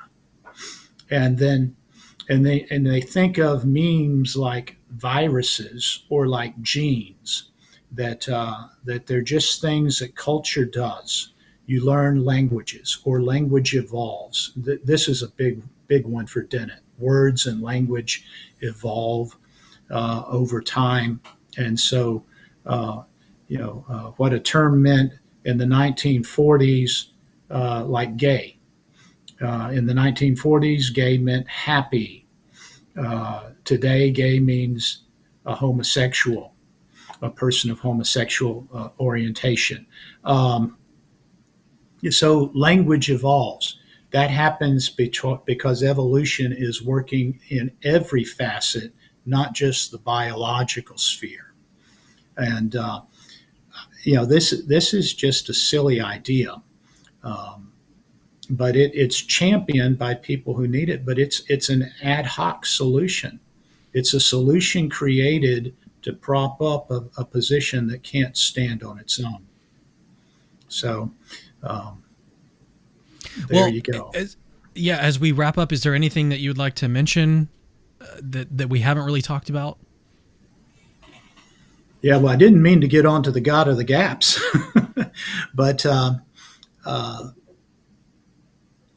And they think of memes like viruses or like genes, that they're just things that culture does. You learn languages or language evolves. This is a big one for Dennett. Words and language evolve over time. And so, what a term meant in the 1940s, like gay. In the 1940s, gay meant happy. Today, gay means a homosexual, a person of homosexual orientation. So language evolves. That happens because evolution is working in every facet, not just the biological sphere. And this is just a silly idea, but it's championed by people who need it. But it's an ad hoc solution. It's a solution created to prop up a position that can't stand on its own. So there you go. As we wrap up, is there anything that you'd like to mention that we haven't really talked about? Yeah, well, I didn't mean to get onto the God of the Gaps, but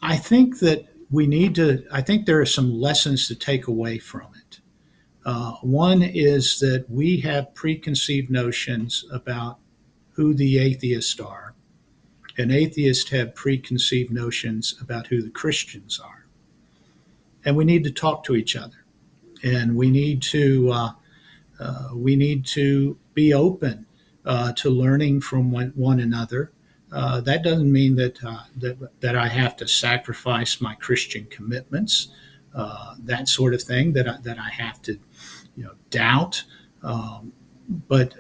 I think that I think there are some lessons to take away from it. One is that we have preconceived notions about who the atheists are, and atheists have preconceived notions about who the Christians are. And we need to talk to each other, and we need to be open to learning from one another. That doesn't mean that I have to sacrifice my Christian commitments, that sort of thing. That I have to, doubt. But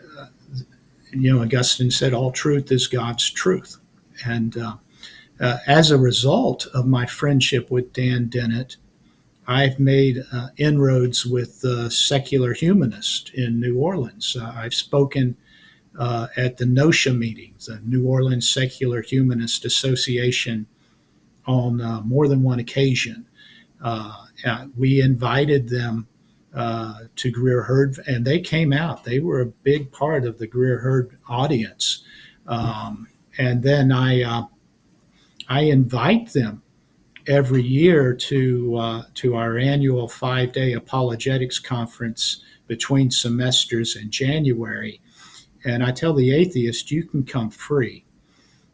Augustine said, "All truth is God's truth," and as a result of my friendship with Dan Dennett, I've made inroads with the secular humanist in New Orleans. I've spoken at the NOSHA meetings, the New Orleans Secular Humanist Association, on more than one occasion. We invited them to Greer Herd, and they came out. They were a big part of the Greer Herd audience. And then I invite them every year to our annual 5-day apologetics conference between semesters in January. And I tell the atheist, you can come free.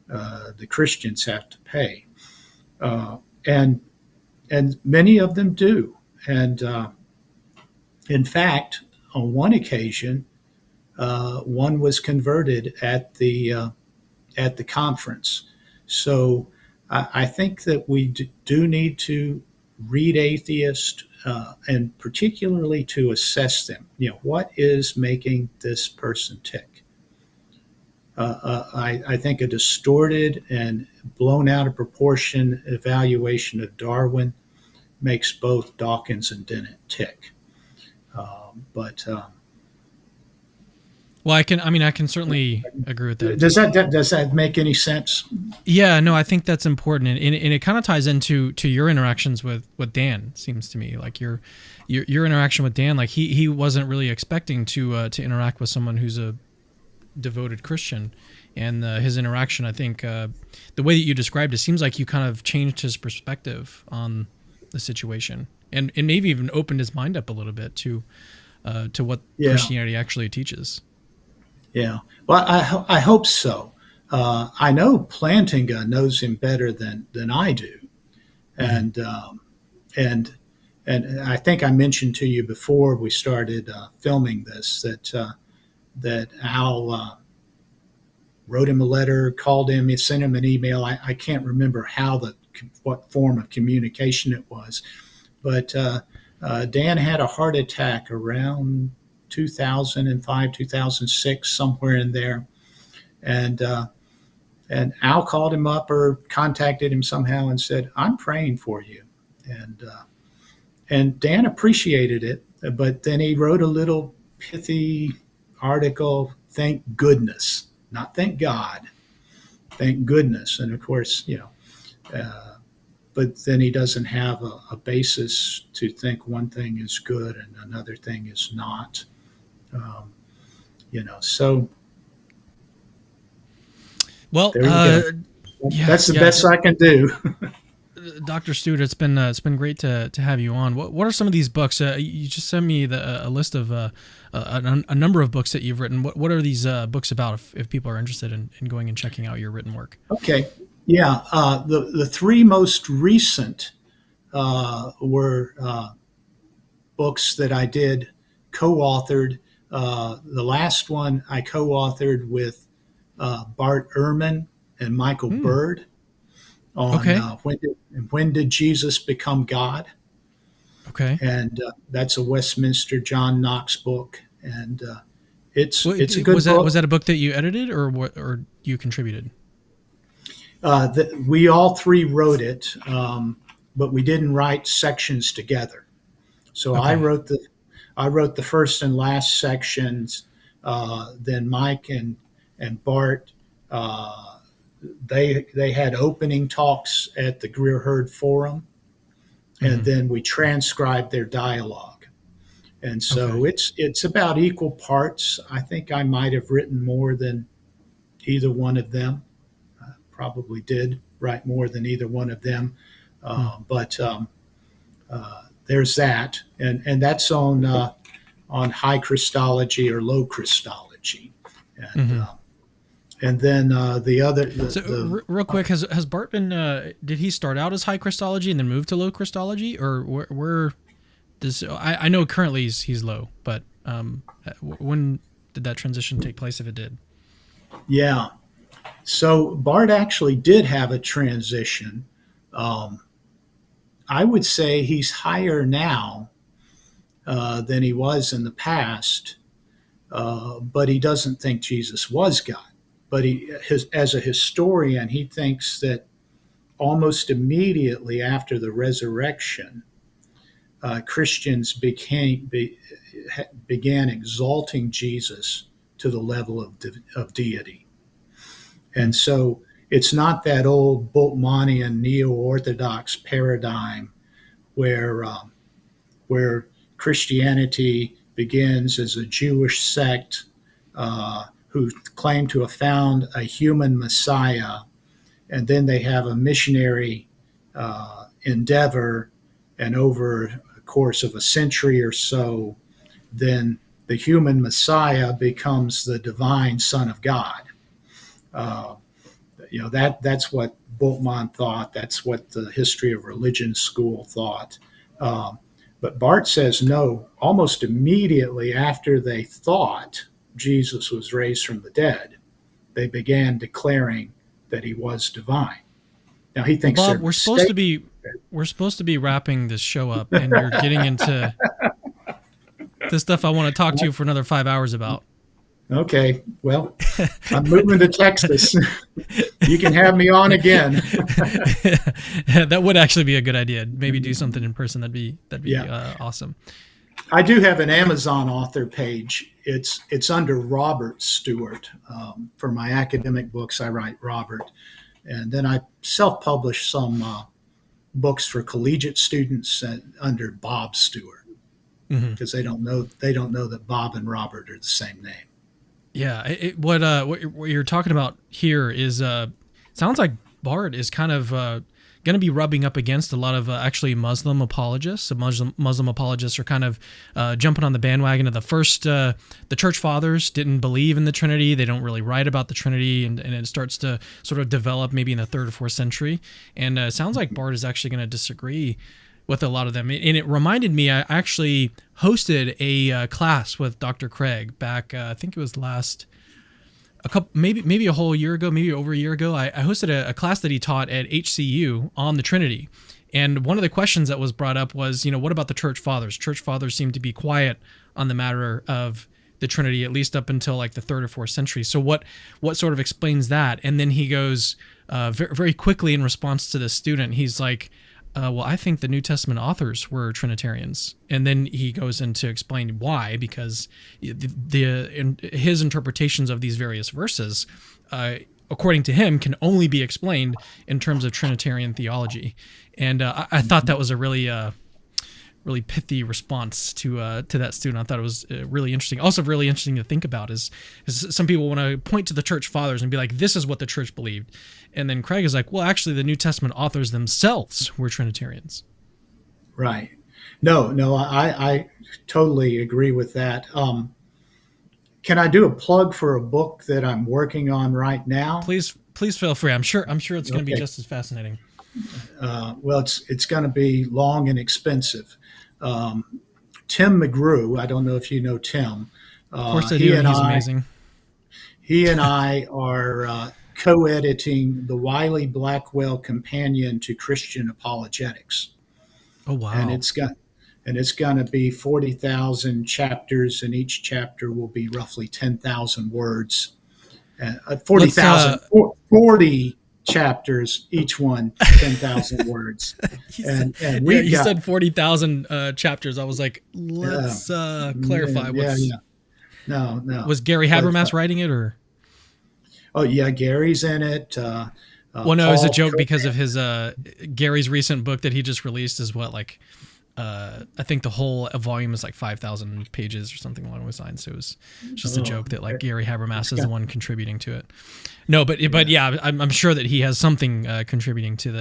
The Christians have to pay. And many of them do. And in fact, on one occasion, one was converted at the conference. So I think that we do need to read atheists, and particularly to assess them. What is making this person tick? I think a distorted and blown out of proportion evaluation of Darwin makes both Dawkins and Dennett tick. Well, I can certainly agree with that. Does that make any sense? Yeah, no, I think that's important, and it kind of ties into your interactions with Dan. Seems to me like your interaction with Dan, like he wasn't really expecting to interact with someone who's a devoted Christian, and his interaction, I think, the way that you described it, seems like you kind of changed his perspective on the situation, and maybe even opened his mind up a little bit to what Christianity actually teaches. Yeah, well, I hope so. I know Plantinga knows him better than I do, and I think I mentioned to you before we started filming this that Al wrote him a letter, called him, sent him an email. I can't remember what form of communication it was, but Dan had a heart attack around 2005, 2006, somewhere in there. And Al called him up or contacted him somehow and said, "I'm praying for you." And Dan appreciated it, but then he wrote a little pithy article, "Thank goodness," not thank God, thank goodness. And of course, but then he doesn't have a basis to think one thing is good and another thing is not. So. Well, that's the best I can do. Dr. Stewart, it's been great to have you on. What are some of these books? You just sent me a list of a number of books that you've written. What are these books about? If people are interested in going and checking out your written work. Okay, yeah. The three most recent were books that I did co-authored. The last one I co-authored with Bart Ehrman and Michael Bird on when did Jesus become God? Okay, and that's a Westminster John Knox book, and it's a good book. Was that a book that you edited or you contributed? We all three wrote it, but we didn't write sections together. So I wrote the first and last sections. Then Mike and Bart, they had opening talks at the Greer Herd Forum, and then we transcribed their dialogue. And so it's about equal parts. I think I might have written more than either one of them. Probably did write more than either one of them. But there's that, and that's on high Christology or low Christology, and then the other. Real quick, has Bart been? Did he start out as high Christology and then move to low Christology, or where does I know currently he's low, but when did that transition take place, if it did? Yeah, so Bart actually did have a transition. I would say he's higher now than he was in the past, but he doesn't think Jesus was God. But as a historian, he thinks that almost immediately after the resurrection, Christians began exalting Jesus to the level of deity. And so it's not that old Bultmannian neo-Orthodox paradigm where Christianity begins as a Jewish sect who claim to have found a human Messiah, and then they have a missionary endeavor, and over a course of a century or so, then the human Messiah becomes the divine Son of God. That's what Bultmann thought. That's what the History of Religion school thought. But Barth says no. Almost immediately after they thought Jesus was raised from the dead, they began declaring that he was divine. Now he thinks Bob, we're supposed to be wrapping this show up, and you're getting into the stuff I want to talk to you for another 5 hours about. Okay, well, I'm moving to Texas. You can have me on again. That would actually be a good idea. Maybe do something in person. That'd be awesome. I do have an Amazon author page. It's under Robert Stewart. For my academic books, I write Robert, and then I self-publish some books for collegiate students under Bob Stewart, because they don't know that Bob and Robert are the same name. Yeah, what you're talking about here is sounds like Barth is kind of going to be rubbing up against a lot of actually Muslim apologists. So Muslim apologists are kind of jumping on the bandwagon of the church fathers didn't believe in the Trinity. They don't really write about the Trinity, and it starts to sort of develop maybe in the 3rd or 4th century. And it sounds like Barth is actually going to disagree with a lot of them. And it reminded me, I actually hosted a class with Dr. Craig back, I think it was maybe a whole year ago, maybe over a year ago. I hosted a class that he taught at HCU on the Trinity. And one of the questions that was brought up was, what about the church fathers? Church fathers seem to be quiet on the matter of the Trinity, at least up until like the 3rd or 4th century. So what sort of explains that? And then he goes very, very quickly in response to the student, he's like, well, I think the New Testament authors were Trinitarians. And then he goes into explaining why, because his interpretations of these various verses, according to him, can only be explained in terms of Trinitarian theology. And I thought that was a really pithy response to that student. I thought it was really interesting. Also really interesting to think about is some people want to point to the church fathers and be like, this is what the church believed. And then Craig is like, well, actually the New Testament authors themselves were Trinitarians. Right. No, I totally agree with that. Can I do a plug for a book that I'm working on right now? Please feel free. I'm sure it's going to be just as fascinating. Well, it's going to be long and expensive. Tim McGrew, I don't know if you know Tim. Of course I do. He's amazing. He and I are co-editing the Wiley Blackwell Companion to Christian Apologetics. Oh wow! And it's going to be 40,000 chapters, and each chapter will be roughly 10,000 words. 40 chapters, each one 10,000 words. You said 40,000 chapters. I was like, let's clarify. No. Was Gary Habermas writing it, or? Oh yeah, Gary's in it. Well, no, it was a joke because of his Gary's recent book that he just released is what, like, I think the whole volume is like 5,000 pages or something along those lines. So it was just a joke that like Gary Habermas is the one contributing to it. No, but yeah, I'm sure that he has something contributing to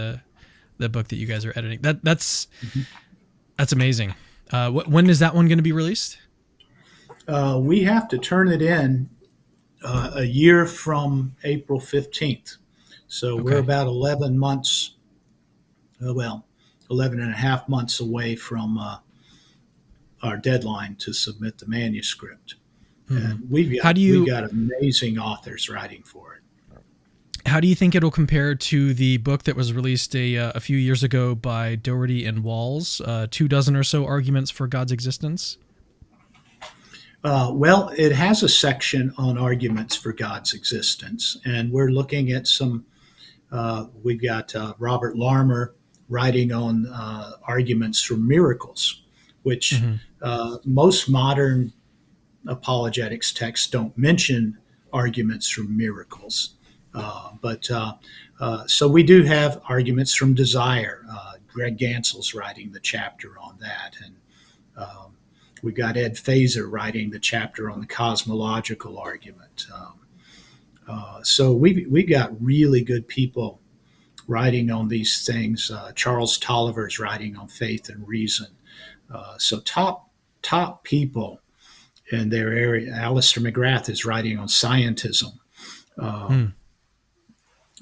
the book that you guys are editing. That's amazing. When is that one going to be released? We have to turn it in a year from April 15th. So we're about 11 months, 11 and a half months away from our deadline to submit the manuscript. And we've got amazing authors writing for it. How do you think it'll compare to the book that was released a few years ago by Doherty and Walls, 24 or so arguments for God's existence? Well, it has a section on arguments for God's existence, and we're looking at some. We've got Robert Larmer writing on arguments for miracles, which most modern apologetics texts don't mention arguments from miracles. So we do have arguments from desire. Greg Gansel's writing the chapter on that, and we've got Ed Fazer writing the chapter on the cosmological argument. So we've got really good people writing on these things. Charles Tolliver's writing on faith and reason. So top people in their area. Alistair McGrath is writing on scientism.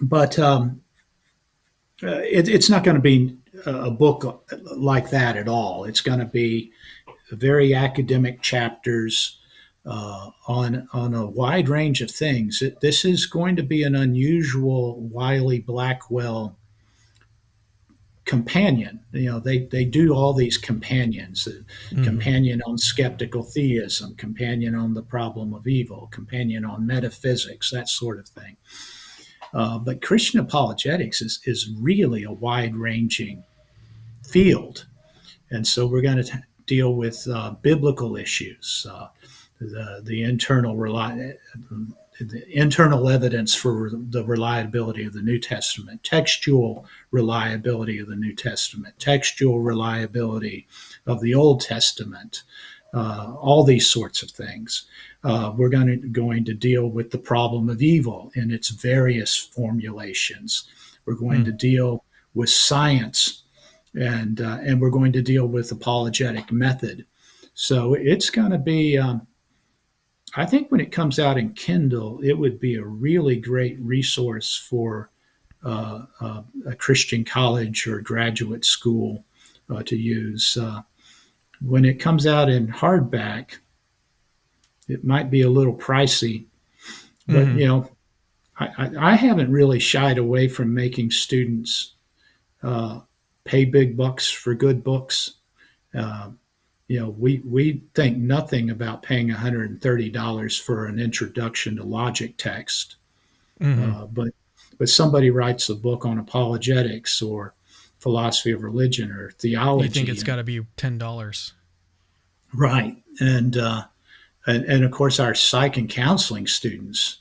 But it's not going to be a book like that at all. It's going to be very academic chapters on a wide range of things. This is going to be an unusual Wiley Blackwell companion. They do all these companions, companion on skeptical theism, companion on the problem of evil, companion on metaphysics, that sort of thing. But Christian apologetics is really a wide-ranging field. And so we're going to deal with biblical issues, the internal evidence for the reliability of the New Testament, textual reliability of the New Testament, textual reliability of the Old Testament, all these sorts of things. We're going to deal with the problem of evil in its various formulations. We're going to deal with science, and we're going to deal with apologetic method. So it's going to be, I think when it comes out in Kindle, it would be a really great resource for a Christian college or graduate school to use. When it comes out in hardback, it might be a little pricey, but I haven't really shied away from making students pay big bucks for good books. We think nothing about paying $130 for an introduction to logic text, but somebody writes a book on apologetics or philosophy of religion or theology. You think it's got to be $10, right? And of course, our psych and counseling students,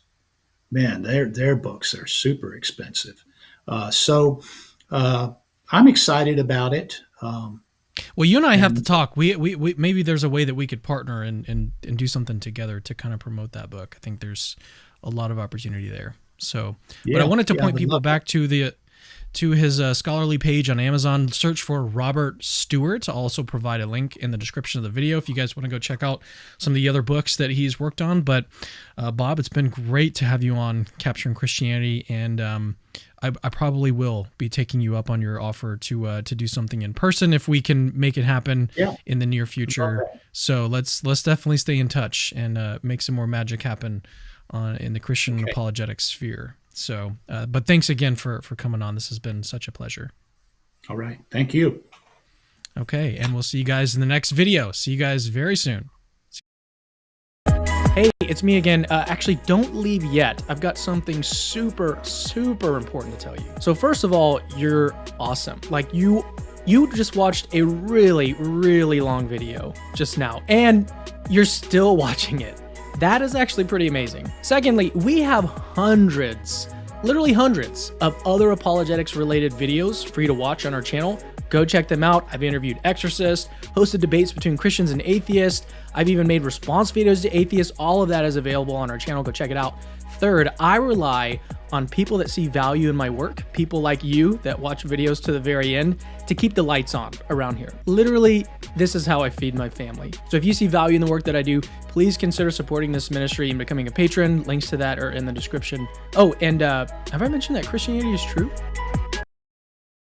man, their books are super expensive. So I'm excited about it. Well, you and I have to talk. We maybe there's a way that we could partner and do something together to kind of promote that book. I think there's a lot of opportunity there. So, but I wanted to point people back to his scholarly page on Amazon. Search for Robert Stewart. I'll also provide a link in the description of the video if you guys want to go check out some of the other books that he's worked on. But Bob, it's been great to have you on Capturing Christianity, and I probably will be taking you up on your offer to do something in person if we can make it happen in the near future. Okay. So let's definitely stay in touch and make some more magic happen in the Christian apologetics sphere. So, but thanks again for coming on. This has been such a pleasure. All right. Thank you. Okay. And we'll see you guys in the next video. See you guys very soon. Hey, it's me again. Actually, don't leave yet. I've got something super, super important to tell you. So first of all, you're awesome. Like you just watched a really, really long video just now, and you're still watching it. That is actually pretty amazing. Secondly, we have hundreds, literally hundreds of other apologetics related videos for you to watch on our channel. Go check them out. I've interviewed exorcists, hosted debates between Christians and atheists. I've even made response videos to atheists. All of that is available on our channel. Go check it out. Third, I rely on people that see value in my work, people like you that watch videos to the very end, to keep the lights on around here. Literally, this is how I feed my family. So if you see value in the work that I do, please consider supporting this ministry and becoming a patron. Links to that are in the description. Oh, and have I mentioned that Christianity is true?